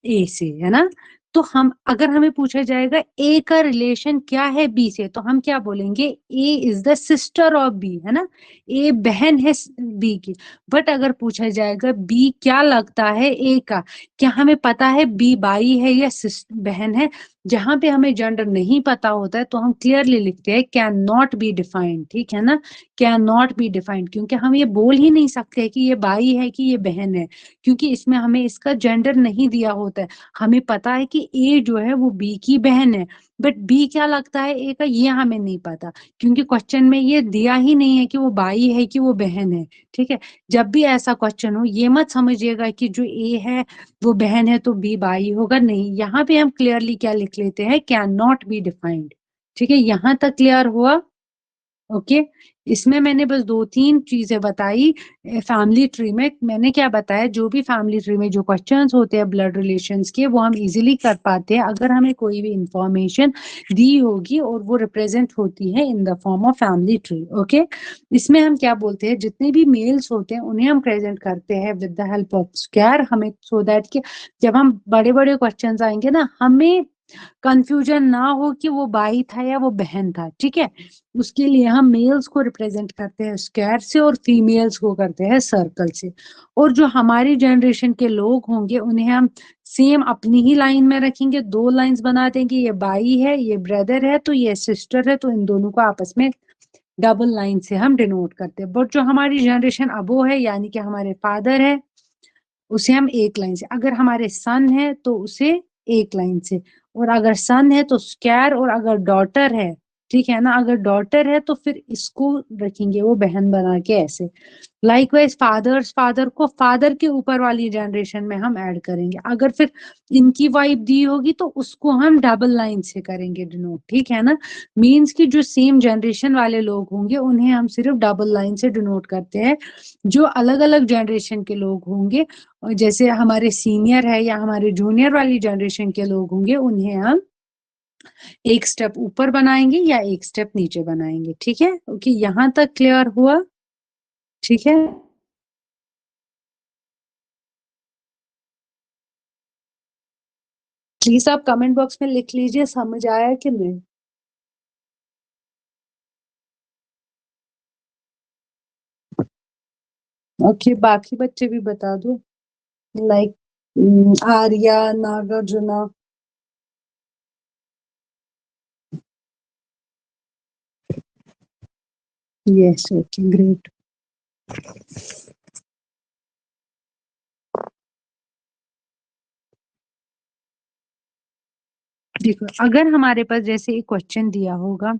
ए से, है ना, तो हम, अगर हमें पूछा जाएगा ए का रिलेशन क्या है बी से, तो हम क्या बोलेंगे, A is the sister of B, है ना, ए बहन है बी की। बट अगर पूछा जाएगा बी क्या लगता है ए का, क्या हमें पता है बी बाई है या बहन है, जहां पे हमें जेंडर नहीं पता होता है तो हम क्लियरली लिखते हैं कैन नॉट बी डिफाइंड, ठीक है ना, कैन नॉट बी डिफाइंड, क्योंकि हम ये बोल ही नहीं सकते कि ये बाई है कि ये बहन है, क्योंकि इसमें हमें इसका जेंडर नहीं दिया होता है। हमें पता है कि ए जो है वो बी की बहन है, बट बी क्या लगता है ए का, ये हमें नहीं पता, क्योंकि क्वेश्चन में ये दिया ही नहीं है कि वो बाई है कि वो बहन है, ठीक है। जब भी ऐसा क्वेश्चन हो, ये मत समझिएगा कि जो ए है वो बहन है तो बी बाई होगा, नहीं, यहाँ पे हम क्लियरली क्या लिख लेते हैं, कैन नॉट बी डिफाइंड, ठीक है, यहाँ तक क्लियर हुआ। ओके, इसमें मैंने बस 2-3 चीजें बताई। फैमिली ट्री में मैंने क्या बताया, जो भी फैमिली ट्री में जो क्वेश्चंस होते हैं ब्लड रिलेशंस के, वो हम इजीली कर पाते हैं अगर हमें कोई भी इंफॉर्मेशन दी होगी और वो रिप्रेजेंट होती है in the form of family tree. Okay, इसमें हम क्या बोलते हैं, जितने भी मेल्स होते हैं उन्हें हम प्रेजेंट करते हैं with the help of square, हमें सो दैट कि जब हम बड़े बड़े क्वेश्चंस आएंगे ना, हमें कंफ्यूजन ना हो कि वो भाई था या वो बहन था, ठीक है। उसके लिए हम मेल्स को रिप्रेजेंट करते हैं स्क्वायर से और फीमेल्स को करते हैं सर्कल से। और जो हमारी जनरेशन के लोग होंगे उन्हें हम सेम अपनी ही लाइन में रखेंगे, 2 लाइंस बना देंगे, ये भाई है ये ब्रदर है तो ये सिस्टर है, तो इन दोनों को आपस में डबल लाइन से हम डिनोट करते हैं। बट जो हमारी जनरेशन अबो है, यानी कि हमारे फादर है, उसे हम एक लाइन से, अगर हमारे सन है तो उसे एक लाइन से, और अगर सन है तो स्क्वायर, और अगर डॉटर है, ठीक है ना, अगर डॉटर है तो फिर इसको रखेंगे वो बहन बना के ऐसे। लाइकवाइज फादर को फादर के ऊपर वाली जनरेशन में हम ऐड करेंगे, अगर फिर इनकी वाइफ दी होगी तो उसको हम डबल लाइन से करेंगे डिनोट, ठीक है ना। मींस कि जो सेम जनरेशन वाले लोग होंगे उन्हें हम सिर्फ डबल लाइन से डिनोट करते हैं। जो अलग अलग जनरेशन के लोग होंगे, जैसे हमारे सीनियर है या हमारे जूनियर वाली जनरेशन के लोग होंगे, उन्हें हम एक स्टेप ऊपर बनाएंगे या एक स्टेप नीचे बनाएंगे, ठीक है। ओके, यहाँ तक क्लियर हुआ, ठीक है। प्लीज आप कमेंट बॉक्स में लिख लीजिए समझ आया कि नहीं। ओके, बाकी बच्चे भी बता दो, like Arya, Nagarjuna. Yes, okay great. देखो, अगर हमारे पास जैसे एक क्वेश्चन दिया होगा,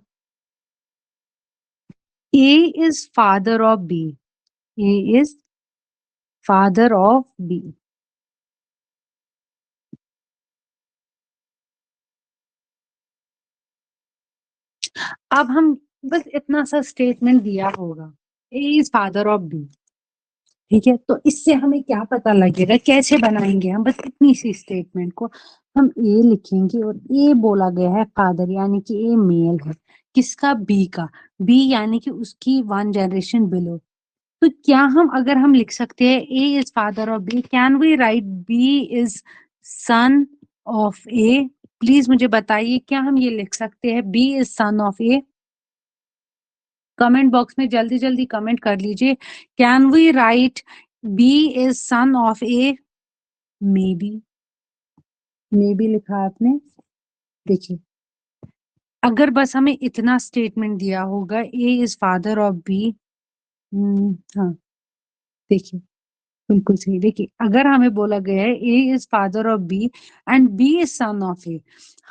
A is father of B, A is father of B, अब हम बस इतना सा स्टेटमेंट दिया होगा, A is father of B, ठीक है, तो इससे हमें क्या पता लगेगा, कैसे बनाएंगे हम, बस इतनी सी स्टेटमेंट को हम ए लिखेंगे और ए बोला गया है फादर, यानी कि ए मेल है, किसका? बी का। बी यानी कि उसकी 1 जनरेशन बिलो। तो क्या हम अगर हम लिख सकते हैं A is father of B, can we write B is son of A? Please मुझे बताइए, क्या हम ये लिख सकते हैं B is son of A? Comment box में जल्दी जल्दी कमेंट कर लीजिए, can we write B is son of A? Maybe लिखा आपने। देखिए, अगर बस हमें इतना स्टेटमेंट दिया होगा A is father of B. हाँ, देखिए बिल्कुल सही। देखिए, अगर हमें बोला गया है A is father of B and B is son of A,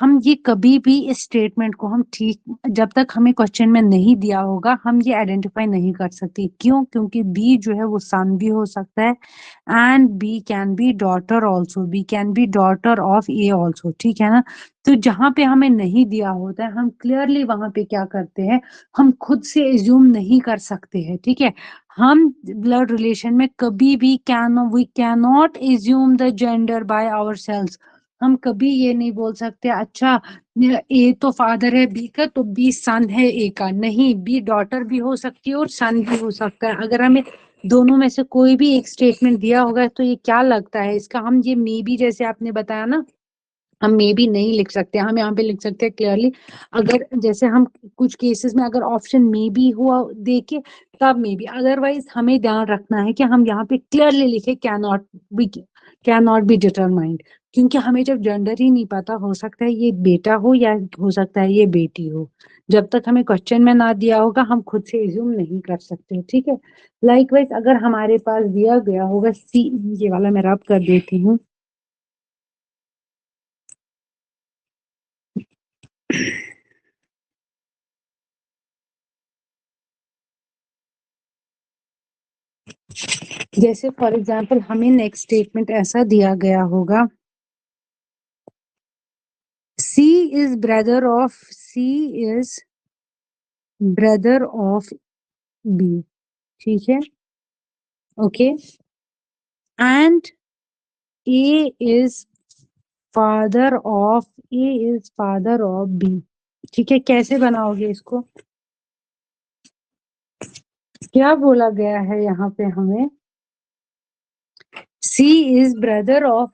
हम ये कभी भी इस स्टेटमेंट को हम ठीक, जब तक हमें क्वेश्चन में नहीं दिया होगा हम ये आइडेंटिफाई नहीं कर सकते। क्यों? क्योंकि बी जो है वो सन भी हो सकता है and B can be daughter also, B can be daughter of A also, ठीक है ना। तो जहां पे हमें नहीं दिया होता है हम क्लियरली वहां पे क्या करते हैं, हम खुद से एज्यूम नहीं कर सकते हैं, ठीक है। हम ब्लड रिलेशन में कभी भी we can not assume the gender by ourselves. हम कभी ये नहीं बोल सकते अच्छा ए तो फादर है बी का तो बी सन है ए का। नहीं, बी डॉटर भी हो सकती है और सन भी हो सकता है। अगर हमें दोनों में से कोई भी एक स्टेटमेंट दिया होगा तो ये क्या लगता है इसका, हम ये मे बी जैसे आपने बताया ना, हम मे बी नहीं लिख सकते, हम यहाँ पे लिख सकते हैं क्लियरली। अगर जैसे हम कुछ केसेस में अगर ऑप्शन मे बी हुआ देखे तब मे बी, अदरवाइज हमें ध्यान रखना है कि हम यहाँ पे क्लियरली लिखे कैन नॉट बी डिटरमाइंड। क्योंकि हमें जब जेंडर ही नहीं पता, हो सकता है ये बेटा हो या हो सकता है ये बेटी हो, जब तक हमें क्वेश्चन में ना दिया होगा हम खुद से एज्यूम नहीं कर सकते, ठीक है। लाइकवाइज अगर हमारे पास दिया गया होगा सी, ये वाला मैं रब कर देती हूँ। जैसे फॉर एग्जाम्पल हमें नेक्स्ट स्टेटमेंट ऐसा दिया गया होगा, C is brother of B, ठीक है, okay, and A is father of B, ठीक है। कैसे बनाओगे इसको? क्या बोला गया है यहाँ पे हमें, सी इज ब्रदर ऑफ,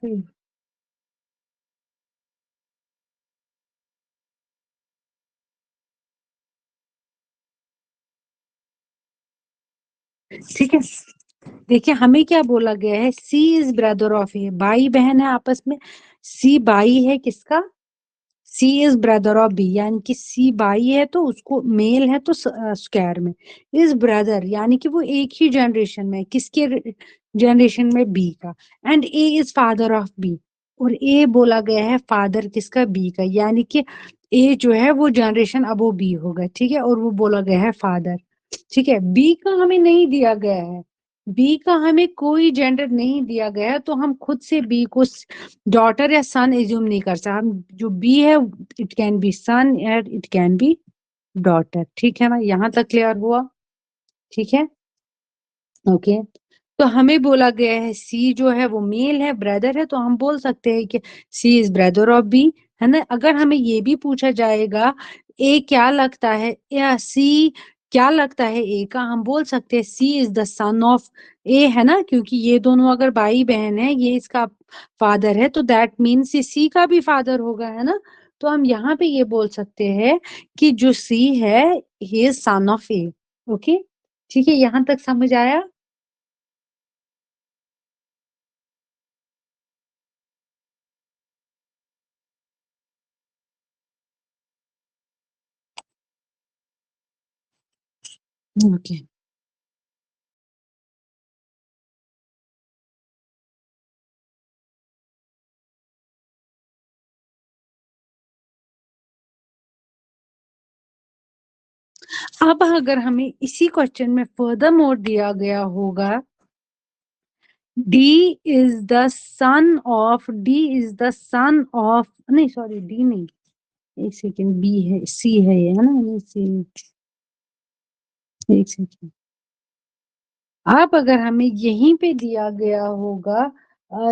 ठीक है। देखिए हमें क्या बोला गया है, सी इज ब्रदर ऑफ ए, भाई बहन है आपस में, सी भाई है किसका, सी इज ब्रदर ऑफ बी, यानी कि सी भाई है तो उसको मेल है तो स्क्वायर में, इज ब्रदर यानी कि वो एक ही जनरेशन में, किसके जनरेशन में, बी का, and A is father of B, और ए बोला गया है फादर किसका, बी का, यानी कि ए जो है वो जनरेशन अबो बी होगा, ठीक है, और वो बोला गया है फादर, ठीक है। बी का हमें नहीं दिया गया है, बी का हमें कोई जेंडर नहीं दिया गया है, तो हम खुद से बी को डॉटर या सन एज्यूम नहीं कर सकते। हम जो बी है it can be son and it can be daughter, ठीक है ना, यहाँ तक क्लियर हुआ, ठीक है, ओके। तो हमें बोला गया है सी जो है वो मेल है, ब्रदर है, तो हम बोल सकते हैं कि सी इज ब्रदर ऑफ बी, है ना। अगर हमें ये भी पूछा जाएगा ए क्या लगता है या सी क्या लगता है ए का, हम बोल सकते हैं सी इज द सन ऑफ ए, है ना, क्योंकि ये दोनों अगर भाई बहन है, ये इसका फादर है तो दैट मीन्स सी का भी फादर होगा, है ना। तो हम यहाँ पे ये बोल सकते हैं कि जो सी है he is son of A, okay, ठीक है, यहाँ तक समझ आया। ओके, अब अगर हमें इसी क्वेश्चन में फर्दर मोर दिया गया होगा नहीं सॉरी डी नहीं, एक सेकेंड, बी है, सी है ये, है ना, नहीं सी नहीं, एक सेकेंड। अब अगर हमें यहीं पे दिया गया होगा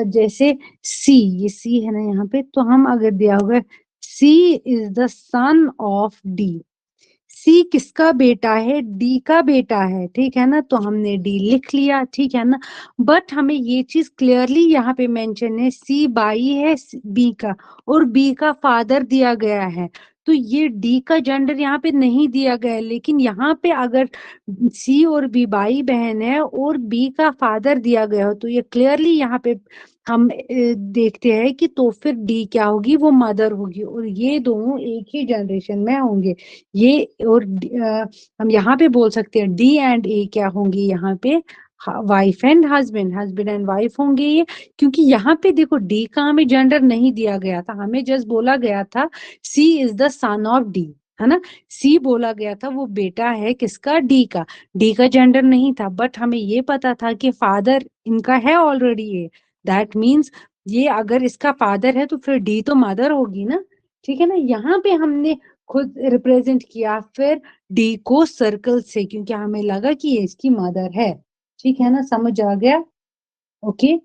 जैसे सी, ये सी है ना यहाँ पे, तो हम अगर दिया होगा C is the son of D, C किसका बेटा है, डी का बेटा है, ठीक है ना, तो हमने डी लिख लिया, ठीक है ना। बट हमें ये चीज क्लियरली यहाँ पे मेंशन है, सी बाई है बी का, और बी का फादर दिया गया है, तो ये डी का जेंडर यहाँ पे नहीं दिया गया है। लेकिन यहाँ पे अगर सी और बी भाई बहन है और बी का फादर दिया गया हो, तो ये क्लियरली यहाँ पे हम देखते हैं कि तो फिर डी क्या होगी, वो मदर होगी, और ये दोनों एक ही जनरेशन में होंगे। ये और हम यहाँ पे बोल सकते हैं डी एंड ए क्या होंगे, यहाँ पे wife and husband, husband and wife होंगे ये। क्योंकि यहाँ पे देखो डी का हमें जेंडर नहीं दिया गया था, हमें जस्ट बोला गया था C is the son of D, है ना। सी बोला गया था वो बेटा है किसका, डी का, डी का जेंडर नहीं था। बट हमें ये पता था कि फादर इनका है ऑलरेडी ये, दैट मीन्स ये अगर इसका फादर है तो फिर डी तो मदर होगी ना, ठीक है ना। यहाँ पे हमने खुद रिप्रेजेंट किया फिर डी को सर्कल से, क्योंकि हमें लगा कि ये इसकी मदर है, ठीक है ना, समझ आ गया, ओके।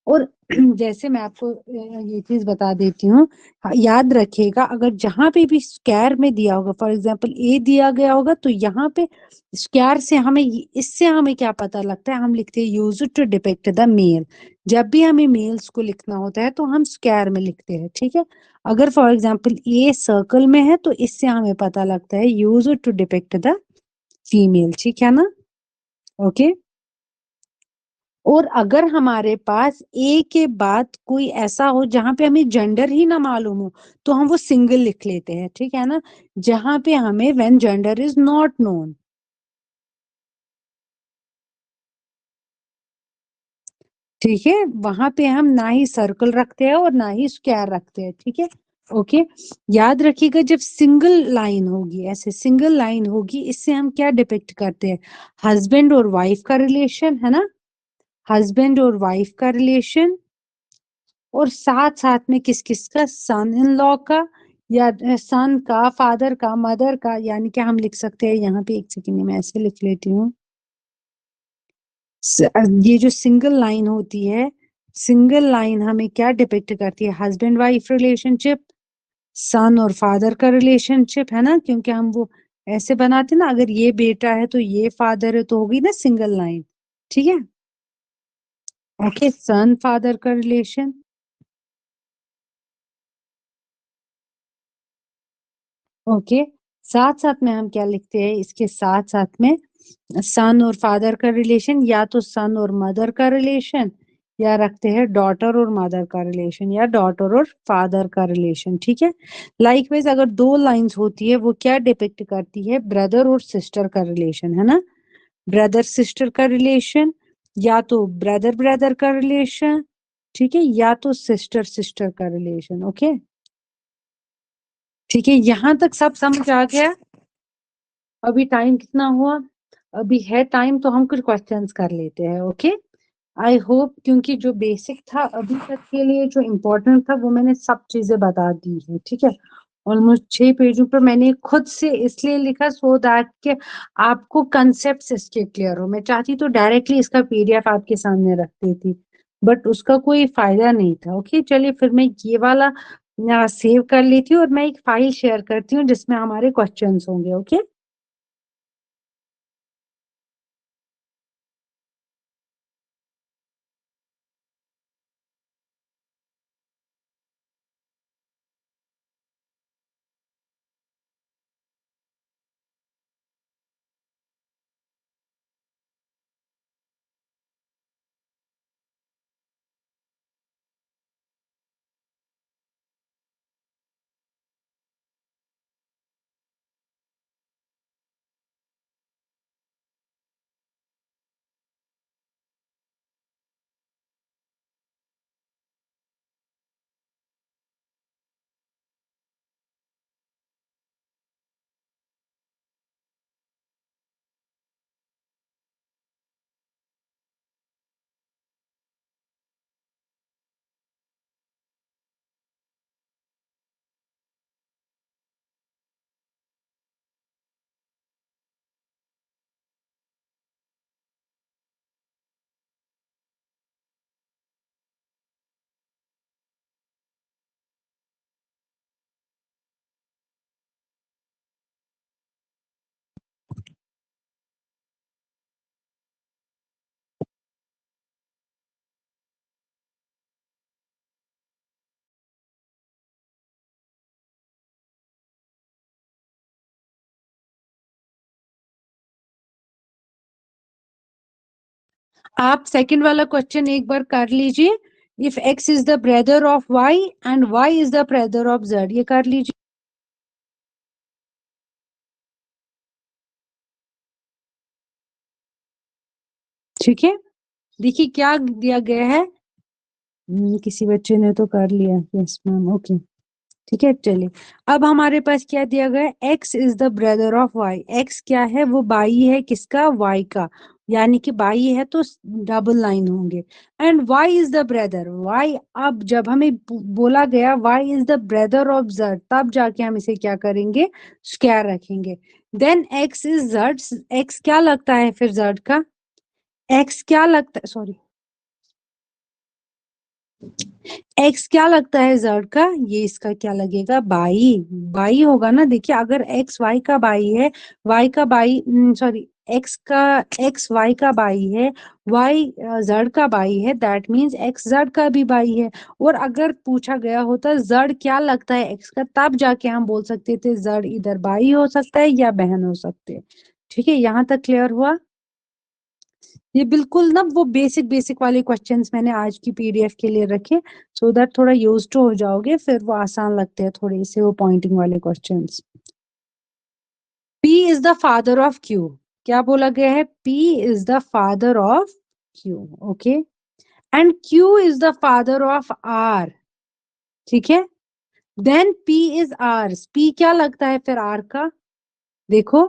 और जैसे मैं आपको ये चीज बता देती हूँ, याद रखिएगा अगर जहां पे भी स्क्वायर में दिया होगा, फॉर एग्जांपल ए दिया गया होगा, तो यहाँ पे स्क्वायर से हमें इससे हमें क्या पता लगता है, हम लिखते हैं use to depict the male. जब भी हमें मेल्स को लिखना होता है तो हम स्क्वायर में लिखते हैं, ठीक है। अगर फॉर एग्जाम्पल ए सर्कल में है तो इससे हमें पता लगता है use to depict the female, ठीक है ना, ओके। और अगर हमारे पास ए के बाद कोई ऐसा हो जहां पे हमें जेंडर ही ना मालूम हो, तो हम वो सिंगल लिख लेते हैं, ठीक है ना। जहां पे हमें when gender is not known, ठीक है, वहां पे हम ना ही सर्कल रखते हैं और ना ही स्क्वायर रखते हैं, ठीक है, ओके। याद रखिएगा जब सिंगल लाइन होगी, ऐसे सिंगल लाइन होगी, इससे हम क्या डिपिक्ट करते हैं, हस्बैंड और वाइफ का रिलेशन, है ना, हस्बैंड और वाइफ का रिलेशन, और साथ साथ में किस किस का, सन इन लॉ का, या सन का, फादर का, मदर का, यानी कि हम लिख सकते हैं यहाँ पे, एक सेकंड में ऐसे लिख लेती हूँ। ये जो सिंगल लाइन होती है, सिंगल लाइन हमें क्या डिपिक्ट करती है, हस्बैंड वाइफ रिलेशनशिप, सन और फादर का रिलेशनशिप, है ना, क्योंकि हम वो ऐसे बनाते ना, अगर ये बेटा है तो ये फादर है, तो होगी ना सिंगल लाइन, ठीक है, ओके, सन फादर का रिलेशन, ओके। साथ साथ में हम क्या लिखते हैं, इसके साथ साथ में सन और फादर का रिलेशन, या तो सन और मदर का रिलेशन, या रखते हैं डॉटर और मदर का रिलेशन, या डॉटर और फादर का रिलेशन, ठीक है। लाइकवाइज अगर दो लाइंस होती है वो क्या डिपिक्ट करती है, ब्रदर और सिस्टर का रिलेशन, है ना, ब्रदर सिस्टर का रिलेशन, या तो ब्रदर ब्रदर का रिलेशन, ठीक है, या तो सिस्टर सिस्टर का रिलेशन, ओके, ठीक है। यहां तक सब समझ आ गया। अभी टाइम कितना हुआ, अभी है टाइम, तो हम कुछ क्वेश्चंस कर लेते हैं, ओके। आई होप, क्योंकि जो बेसिक था अभी तक के लिए, जो इम्पोर्टेंट था वो मैंने सब चीजें बता दी है, ठीक है। ऑलमोस्ट 6 पेजों पर मैंने खुद से इसलिए लिखा सो दैट के आपको कंसेप्ट इसके क्लियर हो। मैं चाहती तो डायरेक्टली इसका पीडीएफ आपके सामने रख देती, बट उसका कोई फायदा नहीं था, ओके। चलिए फिर मैं ये वाला सेव कर लेती हूँ और मैं एक फाइल शेयर करती हूँ जिसमें हमारे क्वेश्चंस होंगे, ओके। आप सेकंड वाला क्वेश्चन एक बार कर लीजिए। If x is the brother of y and y is the brother of z, ये कर लीजिए। ठीक है, देखिए क्या दिया गया है। किसी बच्चे ने तो कर लिया, यस मैम, ओके। ठीक है, चलिए अब हमारे पास क्या दिया गया है, x is the brother of y। x क्या है, वो भाई है किसका, y का, यानी कि भाई है तो डबल लाइन होंगे। And y is the brother, y, अब जब हमें बोला गया y is the brother of z, तब जाके हम इसे क्या करेंगे, स्क्वायर रखेंगे। Then x is z, x क्या लगता है फिर z का, x क्या लगता है, सॉरी, एक्स क्या लगता है जड़ का, ये इसका क्या लगेगा, बाई, बाई होगा ना। देखिए अगर एक्स वाई का बाई है, वाई का बाई, सॉरी, एक्स का, एक्स वाई का बाई है, वाई जड़ का बाई है, दैट मीन्स एक्स जड़ का भी बाई है। और अगर पूछा गया होता जड़ क्या लगता है एक्स का, तब जाके हम बोल सकते थे जड़ इधर बाई हो सकता है या बहन हो सकते हैं। ठीक है, यहाँ तक क्लियर हुआ। ये बिल्कुल ना वो बेसिक बेसिक वाले क्वेश्चंस मैंने आज की पीडीएफ के लिए रखे, सो दैट थोड़ा यूज टू हो जाओगे, फिर वो आसान लगते हैं थोड़े से वो पॉइंटिंग वाले questions. P is the father of Q, क्या बोला गया है, P is the father of Q, okay, and Q is the father of R। ठीक है, then P is R, P क्या लगता है फिर R का, देखो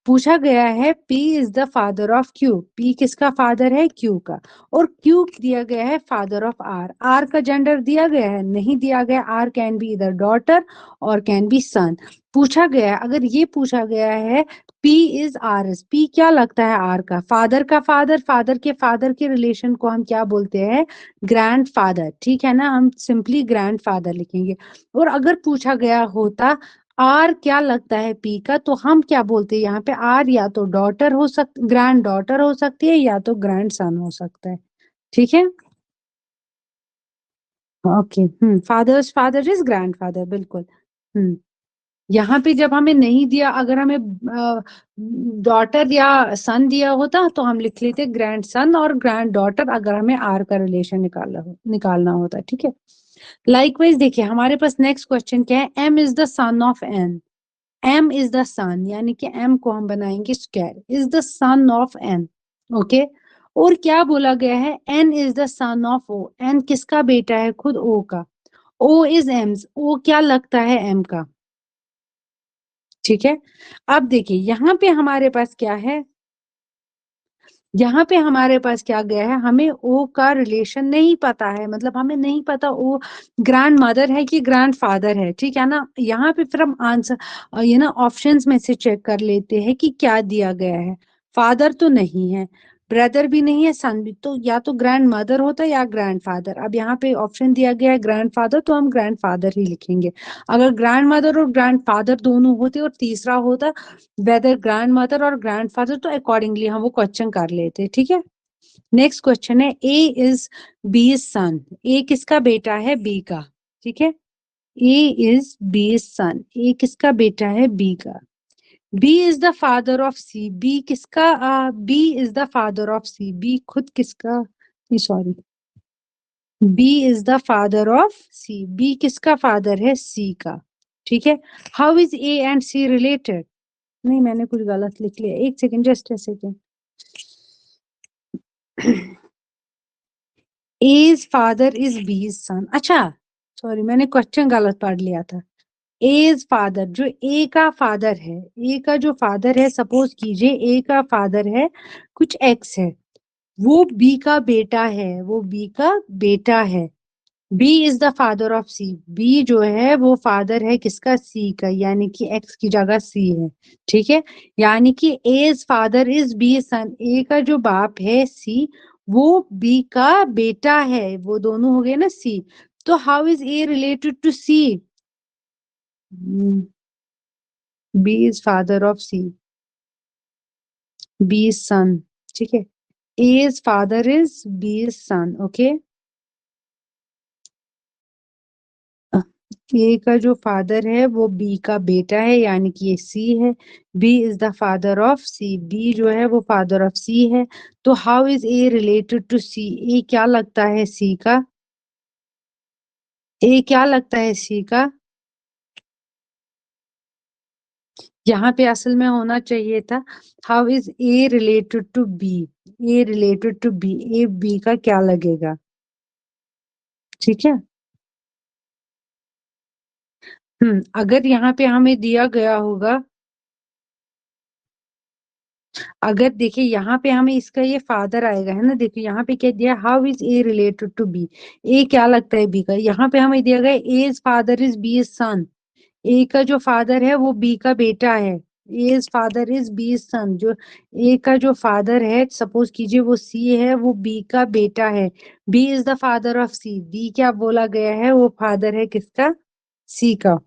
पूछा गया है P is the father of Q, P किसका फादर है, Q का, और Q दिया गया है फादर ऑफ R। R का जेंडर दिया गया है, नहीं दिया गया। R कैन बी इधर डॉटर और कैन बी सन। पूछा गया है, अगर ये पूछा गया है P इज R, P क्या लगता है R का फादर, फादर के फादर के रिलेशन को हम क्या बोलते हैं, ग्रैंड फादर। ठीक है ना, हम सिंपली ग्रैंड फादर लिखेंगे। और अगर पूछा गया होता आर क्या लगता है पी का, तो हम क्या बोलते हैं यहाँ पे, आर या तो डॉटर हो सकती, ग्रैंड डॉटर हो सकती है, या तो ग्रैंड सन हो सकता है। ठीक है, okay, father's father is grandfather, बिल्कुल। हम्म यहाँ पे जब हमें नहीं दिया, अगर हमें डॉटर या सन दिया होता तो हम लिख लेते ग्रैंड सन और ग्रैंड डॉटर, अगर हमें आर का रिलेशन निकालना होता। ठीक है, लाइकवाइज देखिए हमारे पास नेक्स्ट क्वेश्चन क्या है, M is the son of N. M is the son, यानी कि M को हम बनाएंगे square, is the son of N, okay. और क्या बोला गया है, N is the son of O, N किसका बेटा है, खुद O का। O इज M, O क्या लगता है M का। ठीक है, अब देखिए यहाँ पे हमारे पास क्या है, यहाँ पे हमारे पास क्या गया है, हमें ओ का रिलेशन नहीं पता है, मतलब हमें नहीं पता ओ ग्रैंड मदर है कि ग्रैंड फादर है। ठीक है ना, यहाँ पे फिर हम आंसर ये ना ऑप्शंस में से चेक कर लेते हैं कि क्या दिया गया है। फादर तो नहीं है, ब्रदर भी नहीं है, सन भी, तो या तो ग्रैंड मदर होता है या ग्रैंड फादर। अब यहाँ पे ऑप्शन दिया गया है ग्रैंड फादर, तो हम ग्रैंड फादर ही लिखेंगे। अगर ग्रैंड मदर और ग्रैंड फादर दोनों होते और तीसरा होता वेदर ग्रैंड मदर और ग्रैंड फादर, तो अकॉर्डिंगली हम वो क्वेश्चन कर लेते। ठीक है, नेक्स्ट क्वेश्चन है, ए इज बी सन, ए किसका बेटा है, बी का। ठीक है, ए इज बी सन, ए किसका बेटा है, बी का। B is the father of C, B किसका, B is the father of C, B खुद किसका, sorry, B is the father of C, B किसका फादर है, सी का। ठीक है, how is A and C related, नहीं मैंने कुछ गलत लिख लिया, एक second, just a second. A's father is B's son, अच्छा सॉरी मैंने क्वेश्चन गलत पढ़ लिया था। A's फादर, जो A का फादर है, A का जो फादर है, सपोज कीजिए A का फादर है कुछ X है, वो B का बेटा है, वो B का बेटा है। B is the father of C, B जो है वो फादर है किसका, C का, यानी कि X की जगह C है। ठीक है, यानी कि A's father is B son, A का जो बाप है C, वो B का बेटा है, वो दोनों हो गए ना C। तो how is A related to C, B is father of C, B is son. ठीक है, A's father is B is son, okay. A का जो फादर है वो बी का बेटा है, यानी कि ये सी है। B is the father of C, B जो है वो फादर ऑफ सी है। तो how is A related to C? A क्या लगता है सी का? ए क्या लगता है सी का? यहाँ पे असल में होना चाहिए था how is A related to B. A related to B, A B का क्या लगेगा? ठीक है। अगर यहाँ पे हमें दिया गया होगा, अगर देखिए यहाँ पे हमें इसका ये फादर आएगा, है ना, देखिए यहाँ पे क्या दिया, how is A related to B. A क्या लगता है बी का? यहाँ पे हमें दिया गया A is father is B is son. A का जो फादर है वो बी का बेटा है। A is father is B is son. जो ए का जो फादर है, सपोज कीजिए वो सी है, वो बी का बेटा है। B is the father of C, B क्या बोला गया है, वो फादर है किसका? सी का।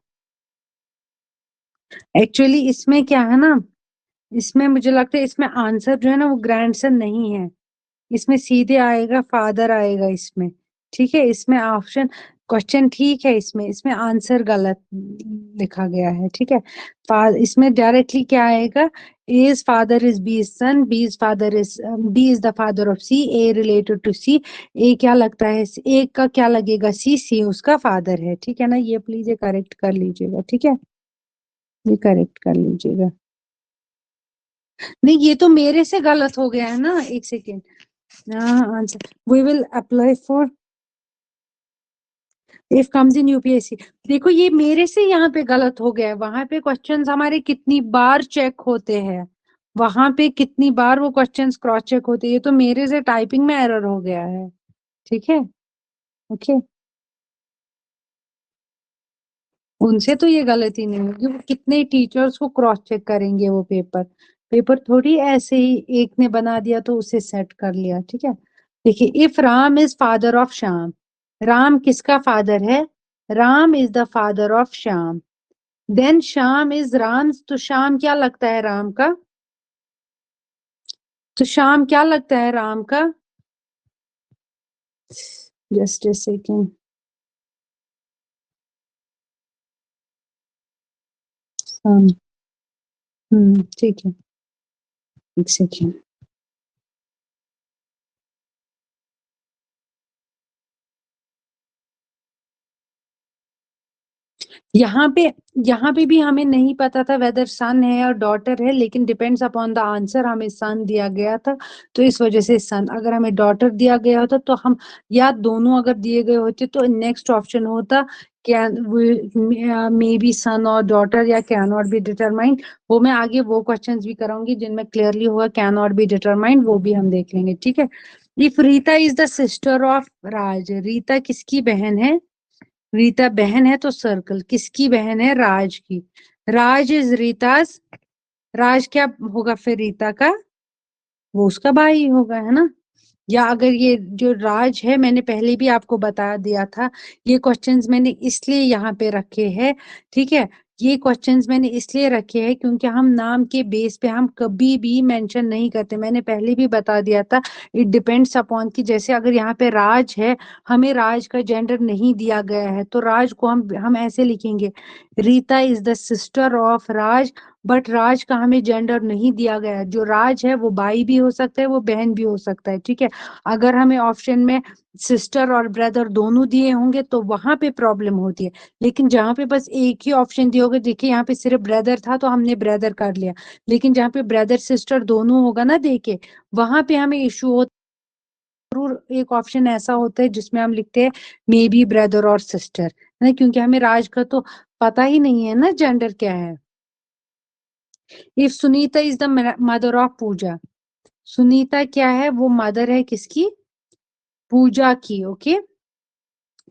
एक्चुअली इसमें क्या है ना, इसमें मुझे लगता है इसमें आंसर जो है ना वो ग्रैंडसन नहीं है, इसमें सीधे आएगा फादर आएगा इसमें। ठीक है, इसमें ऑप्शन क्वेश्चन ठीक है, इसमें इसमें आंसर गलत लिखा गया है। ठीक है, इसमें डायरेक्टली क्या आएगा, A is father is B is son, B is father is, B is the father of C, A related to C. A क्या लगता है, ए का क्या लगेगा, सी, सी उसका फादर है। ठीक है ना, ये प्लीज ये करेक्ट कर लीजिएगा। ठीक है, ये करेक्ट कर लीजिएगा। नहीं, ये तो मेरे से गलत हो गया है ना, एक सेकेंड। हाँ, answer we will apply for if comes in UPSC. देखो ये मेरे से यहाँ पे गलत हो गया है, वहां पे क्वेश्चंस हमारे कितनी बार चेक होते हैं, वहां पे कितनी बार वो क्वेश्चंस क्रॉस चेक होते हैं, ये तो मेरे से टाइपिंग में एरर हो गया है। ठीक है, ओके। उनसे तो ये गलती नहीं होगी, वो कितने टीचर्स को क्रॉस चेक करेंगे वो पेपर। पेपर थोड़ी ऐसे ही एक ने बना दिया तो उसे सेट कर लिया। ठीक है, देखिए if Ram is father of Shyam, Ram किसका फादर है? Ram is the father of Shyam. Then Shyam is Ram, तो श्याम क्या लगता है राम का? तो श्याम क्या लगता है राम का? Just a second. ठीक है, एक सेकेंड। यहाँ पे भी हमें नहीं पता था वेदर सन है और डॉटर है, लेकिन डिपेंड्स अपॉन द आंसर, हमें सन दिया गया था तो इस वजह से सन। अगर हमें डॉटर दिया गया होता तो हम, या दोनों अगर दिए गए होते तो नेक्स्ट ऑप्शन होता कैन, मे बी सन और डॉटर, या कैन नॉट बी डिटरमाइंड। वो मैं आगे वो क्वेश्चंस भी कराऊंगी जिनमें क्लियरली होगा कैन नॉट बी डिटरमाइंड, वो भी हम देख लेंगे। ठीक है, if Rita is the sister of Raj, Rita किसकी बहन है? रीता बहन है तो सर्कल, किसकी बहन है? राज की। राज इज रीताज, राज क्या होगा फिर रीता का? वो उसका भाई होगा, है ना। या अगर ये जो राज है, मैंने पहले भी आपको बता दिया था, ये क्वेश्चंस मैंने इसलिए यहाँ पे रखे हैं। ठीक है, ये क्वेश्चंस मैंने इसलिए रखे हैं क्योंकि हम नाम के बेस पे हम कभी भी मेंशन नहीं करते, मैंने पहले भी बता दिया था। इट डिपेंड्स अपॉन कि जैसे अगर यहाँ पे राज है, हमें राज का जेंडर नहीं दिया गया है तो राज को हम ऐसे लिखेंगे, Rita is the sister of Raj, but Raj का हमें जेंडर नहीं दिया गया है। जो राज है वो भाई भी हो सकता है, वो बहन भी हो सकता है। ठीक है, अगर हमें ऑप्शन में सिस्टर और ब्रदर दोनों दिए होंगे तो वहां पे प्रॉब्लम होती है, लेकिन जहां पे बस एक ही ऑप्शन दिया होगा, देखिए यहाँ पे सिर्फ ब्रदर था तो हमने ब्रदर कर लिया, लेकिन जहाँ पे ब्रदर सिस्टर दोनों होगा ना, देखे वहां पे हमें इशू होता है। जरूर एक ऑप्शन ऐसा होता है जिसमें हम लिखते हैं मे बी ब्रदर और सिस्टर, है ना, क्योंकि हमें राज का तो पता ही नहीं है ना जेंडर क्या है। If Sunita is the mother of Puja, Sunita क्या है, वो मदर है किसकी? पूजा की। ओके,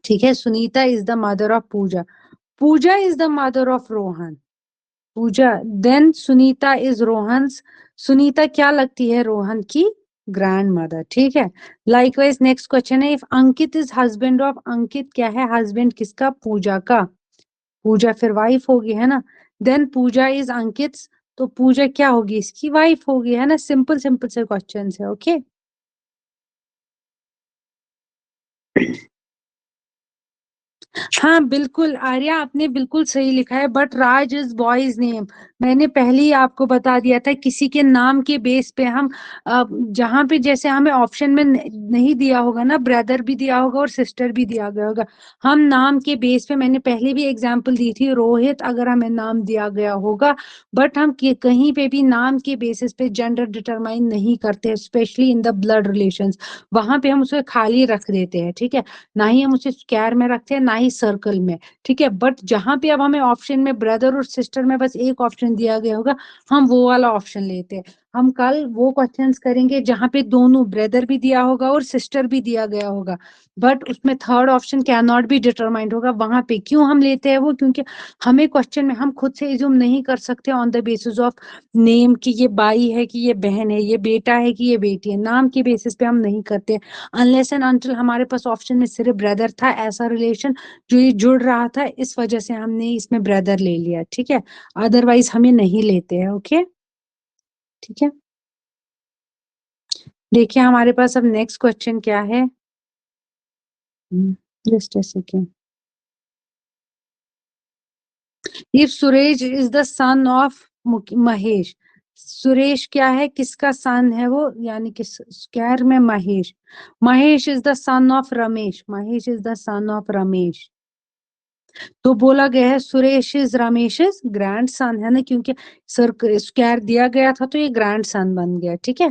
ठीक है, Sunita is the mother of Puja, Puja is the mother of Rohan, Puja, then Sunita is Rohan's, Sunita क्या लगती है रोहन की? Grandmother. ठीक है, लाइकवाइज नेक्स्ट क्वेश्चन है, if Ankit is husband of, Ankit क्या है, हस्बैंड किसका? पूजा का। पूजा फिर वाइफ होगी, है ना, देन पूजा इज अंकित, तो पूजा क्या होगी, इसकी वाइफ होगी, है ना। सिंपल सिंपल से क्वेश्चन है। ओके, हाँ बिल्कुल आर्या, आपने बिल्कुल सही लिखा है, but Raj is boys name. मैंने पहले ही आपको बता दिया था, किसी के नाम के बेस पे हम जहाँ पे जैसे हमें ऑप्शन में नहीं दिया होगा ना, ब्रदर भी दिया होगा और सिस्टर भी दिया गया होगा, हम नाम के बेस पे, मैंने पहले भी एग्जांपल दी थी रोहित, अगर हमें नाम दिया गया होगा, बट हम कहीं पे भी नाम के बेसिस पे जेंडर डिटरमाइन नहीं करते, specially in the blood relations, वहां पे हम उसे खाली रख देते हैं, ठीक है, ना ही हम उसे स्क्वायर में रखते हैं ना ही सर्कल में, ठीक है, बट जहां पे अब हमें ऑप्शन में ब्रदर और सिस्टर में बस एक ऑप्शन दिया गया होगा, हम वो वाला ऑप्शन लेते हैं। हम कल वो क्वेश्चंस करेंगे जहां पे दोनों ब्रदर भी दिया होगा और सिस्टर भी दिया गया होगा, बट उसमें third option can not be determined होगा, वहां पे क्यों हम लेते हैं वो, क्योंकि हमें क्वेश्चन में हम खुद से इज्यूम नहीं कर सकते on the basis of name कि ये भाई है कि ये बहन है, ये बेटा है कि ये बेटी है, नाम के बेसिस पे हम नहीं करते, अनलेस एंड अनटिल हमारे पास ऑप्शन में सिर्फ ब्रदर था, ऐसा रिलेशन जो ये जुड़ रहा था, इस वजह से हमने इसमें ब्रदर ले लिया, ठीक है, अदरवाइज हमें नहीं लेते हैं, ओके, ठीक है। देखिए हमारे पास अब नेक्स्ट क्वेश्चन क्या है, just a second. If Suresh is the son of Mahesh, Suresh क्या है, किसका सन है वो, यानी कि स्क्वायर में Mahesh, Mahesh is the son of Ramesh, Mahesh is the son of Ramesh, तो बोला गया है Suresh is Ramesh grand son, है ना, क्योंकि सर स्क्वायर दिया गया था तो ये ग्रैंड सन बन गया, ठीक है,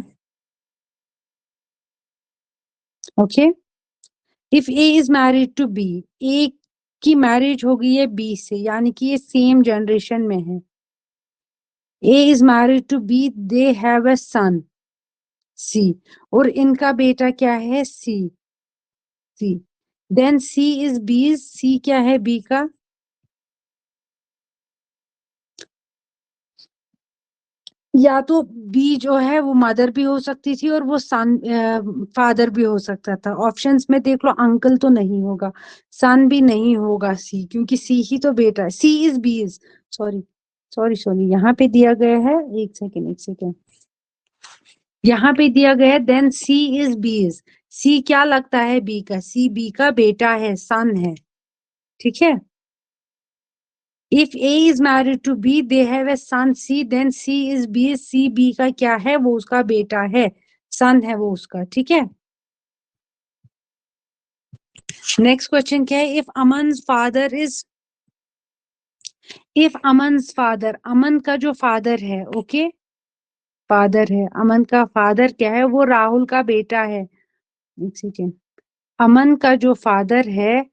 okay. If A is married to B, A की मैरिज होगी है बी से, यानी कि ये सेम जनरेशन में है, A is married to B, they have a son C, और इनका बेटा क्या है C, C, then C is B, C क्या है बी का, या तो बी जो है वो मदर भी हो सकती थी और वो सन फादर भी हो सकता था, ऑप्शंस में देख लो, अंकल तो नहीं होगा, सन भी नहीं होगा सी, क्योंकि सी ही तो बेटा है, C is B is, sorry sorry sorry, यहाँ पे दिया गया है, एक सेकेंड एक सेकेंड, यहाँ पे दिया गया है then C is B is, C क्या लगता है बी का, सी बी का बेटा है, सन है, ठीक है। If A is married to B, they have a son C, then C is B, C B का क्या है, वो उसका बेटा है, सन है वो उसका, ठीक है। नेक्स्ट क्वेश्चन क्या है, if Aman father is, if Aman father, Aman का जो फादर है, ओके, फादर है, अमन का फादर क्या है, वो राहुल का बेटा है, एक सेकेंड, अमन का जो फादर है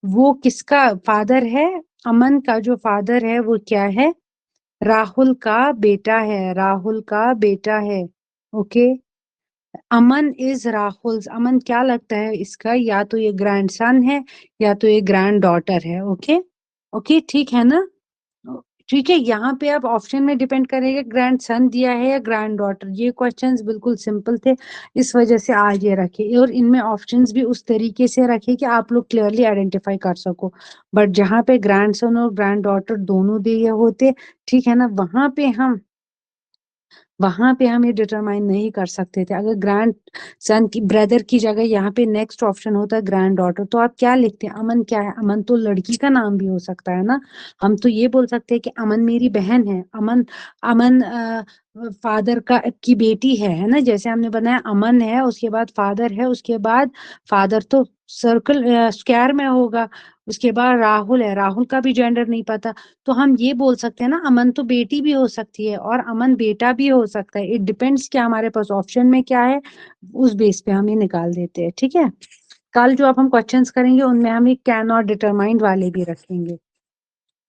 वो किसका फादर है, अमन का जो फादर है वो क्या है, राहुल का बेटा है, राहुल का बेटा है, ओके। अमन इज राहुल, अमन क्या लगता है इसका, या तो ये ग्रैंडसन है या तो ये ग्रैंड डॉटर है, ओके, ओके ठीक है ना, ठीक है, यहाँ पे अब ऑप्शन में डिपेंड करेगा ग्रैंड सन दिया है या ग्रैंड डॉटर, ये क्वेश्चंस बिल्कुल सिंपल थे, इस वजह से आज ये रखे, और इनमें ऑप्शंस भी उस तरीके से रखे कि आप लोग क्लियरली आइडेंटिफाई कर सको, बट जहाँ पे ग्रैंड सन और ग्रैंड डॉटर दोनों दिए होते, ठीक है ना, वहां पे हम ये डिटरमाइन नहीं कर सकते थे, अगर ग्रैंड सन की ब्रदर की जगह यहाँ पे नेक्स्ट ऑप्शन होता है ग्रैंड डॉटर, तो आप क्या लिखते हैं, अमन क्या है, अमन तो लड़की का नाम भी हो सकता है ना, हम तो ये बोल सकते हैं कि अमन मेरी बहन है, अमन, अमन फादर का की बेटी है ना, जैसे हमने बनाया अमन है उसके बाद फादर है, उसके बाद फादर तो सर्कल स्क्वायर में होगा, उसके बाद राहुल है, राहुल का भी जेंडर नहीं पता, तो हम ये बोल सकते हैं ना, अमन तो बेटी भी हो सकती है और अमन बेटा भी हो सकता है, इट डिपेंड्स क्या हमारे पास ऑप्शन में क्या है, उस बेस पे हम ये निकाल देते हैं, ठीक है। कल जो अब हम क्वेश्चंस करेंगे उनमें हम ये कैन नॉट डिटरमाइंड वाले भी रखेंगे,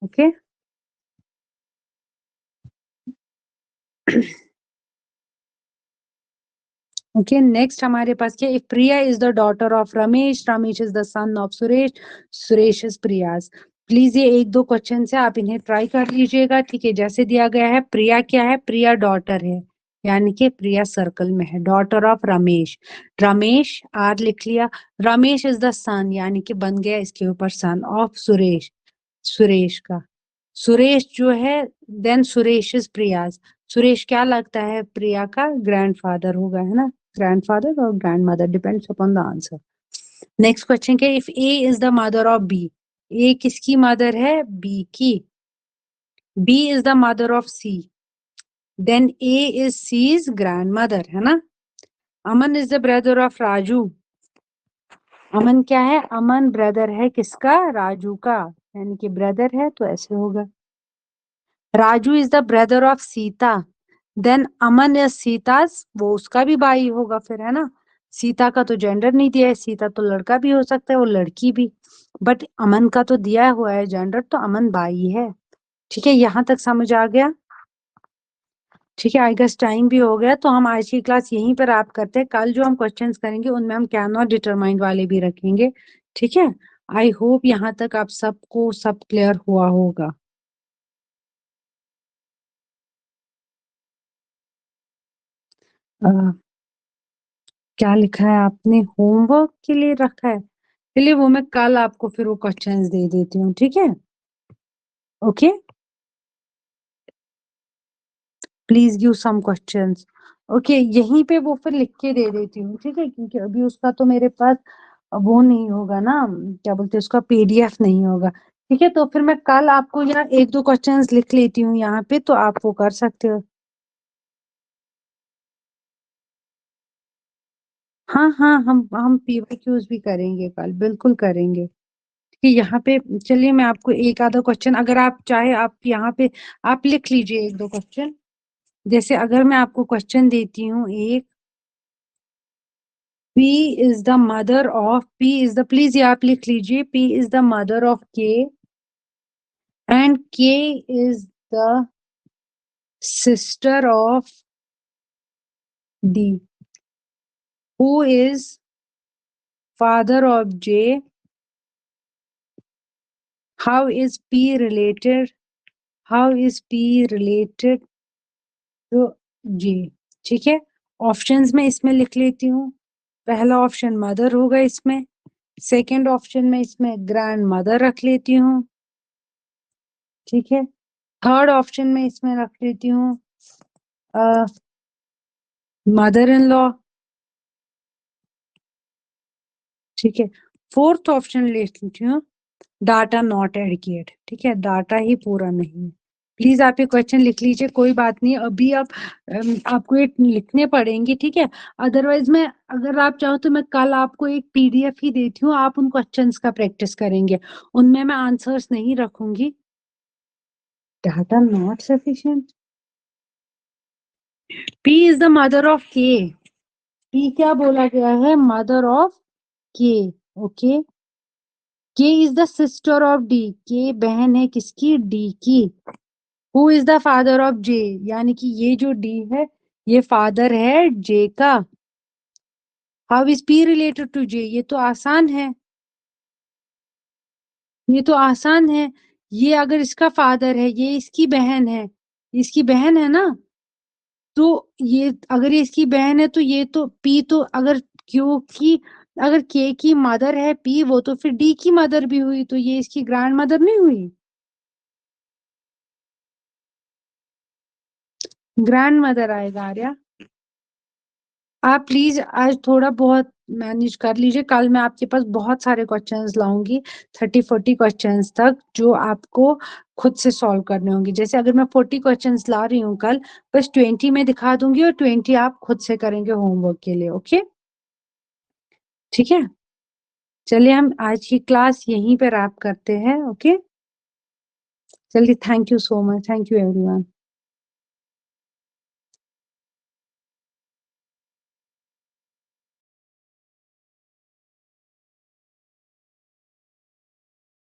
ओके। ओके नेक्स्ट हमारे पास क्या, if Priya is the daughter of Ramesh, Ramesh is the son of Suresh, Suresh is Priya's, please ये एक दो क्वेश्चन है आप इन्हें ट्राई कर लीजिएगा, ठीक है, जैसे दिया गया है प्रिया क्या है, प्रिया डॉटर है, यानी कि प्रिया सर्कल में है, daughter of Ramesh, Ramesh R लिख लिया, रमेश इज द सन, यानी कि बन गया इसके ऊपर सन ऑफ सुरेश, सुरेश का, सुरेश जो है देन सुरेश इज प्रियाज, सुरेश क्या लगता है प्रिया का ग्रैंडफादर होगा, है ना, ग्रैंडफादर और grandmother depends upon the answer. Next question क्या, if A is the mother of B, A किसकी मदर है? बी की। B is the mother of C, then A is C's grandmother, है ना। Aman is the brother of Raju. Aman क्या है? अमन brother है किसका? राजू का, यानी कि ब्रदर है तो ऐसे होगा। Raju is the brother of Sita, then Aman is Sita's, वो उसका भी भाई होगा फिर, है ना। सीता का तो जेंडर नहीं दिया है, सीता तो लड़का भी हो सकता है, वो लड़की भी, बट अमन का तो दिया हुआ है जेंडर, तो अमन भाई है। ठीक है, यहाँ तक समझ आ गया? ठीक है, आई गेस टाइम भी हो गया, तो हम आज की क्लास यहीं पर आप करते हैं। कल जो हम क्वेश्चंस करेंगे उनमें हम कैन नॉट डिटरमाइन वाले भी रखेंगे। ठीक है, आई होप यहाँ तक आप सबको सब क्लियर हुआ होगा। क्या लिखा है आपने? होमवर्क के लिए रखा है? चलिए वो मैं कल आपको फिर वो क्वेश्चंस दे देती हूँ, ठीक है। Okay, please give some questions. Okay, यहीं पे वो फिर लिख के दे देती हूँ, ठीक है, क्योंकि अभी उसका तो मेरे पास वो नहीं होगा ना, क्या बोलते हैं उसका, पीडीएफ नहीं होगा। ठीक है, तो फिर मैं कल आपको यहाँ एक दो क्वेश्चंस लिख लेती हूँ यहाँ पे, तो आप वो कर सकते हो। हाँ हाँ, हम पीवाईक्यूज भी करेंगे कल, बिल्कुल करेंगे। कि यहाँ पे चलिए मैं आपको एक आधा क्वेश्चन, अगर आप चाहे आप यहाँ पे आप लिख लीजिए एक दो क्वेश्चन। जैसे अगर मैं आपको क्वेश्चन देती हूँ एक, P is the mother of, P is the, please ये आप लिख लीजिए, P is the mother of K and K is the sister of D, who is father of J, how is P related, how is P related to J। ठीक है, options में इसमें लिख लेती हूँ। पहला ऑप्शन मदर होगा इसमें, सेकंड ऑप्शन में इसमें ग्रैंड मदर रख लेती हूँ। ठीक है, थर्ड ऑप्शन में इसमें रख लेती हूँ मदर इन लॉ। ठीक है, फोर्थ ऑप्शन ले लेती हूँ डाटा नॉट एडिकेट। ठीक है, डाटा ही पूरा नहीं है। प्लीज आप ये क्वेश्चन लिख लीजिए, कोई बात नहीं, अभी आप आपको ये लिखने पड़ेंगे, ठीक है। अदरवाइज मैं, अगर आप चाहो तो मैं कल आपको एक पीडीएफ ही देती हूँ, आप उन क्वेश्चंस का प्रैक्टिस करेंगे, उनमें मैं आंसर्स नहीं रखूंगी। Data not sufficient, P is the mother of K, P क्या बोला गया है? Mother of K. Okay, K is the sister of D, K बहन है किसकी? डी की। Who is the father of J, यानी कि ये जो डी है ये फादर है जे का। How is P related to J, ये तो आसान है, ये तो आसान है। ये अगर इसका फादर है, ये इसकी बहन है, इसकी बहन है ना, तो ये अगर ये इसकी बहन है तो ये तो पी तो, अगर क्योंकि अगर के की मदर है पी, वो तो फिर डी की मदर भी हुई, तो ये इसकी ग्रैंड मदर नहीं हुई? ग्रैंड मदर आएगा आर्या। आप प्लीज आज थोड़ा बहुत मैनेज कर लीजिए, कल मैं आपके पास बहुत सारे क्वेश्चंस लाऊंगी, 30-40 क्वेश्चंस तक, जो आपको खुद से सॉल्व करने होंगे। जैसे अगर मैं 40 क्वेश्चंस ला रही हूँ कल, बस 20 में दिखा दूंगी और 20 आप खुद से करेंगे होमवर्क के लिए। ओके, ठीक है, चलिए हम आज की क्लास यहीं पे रैप करते हैं। ओके, चलिए, thank you so much, thank you everyone.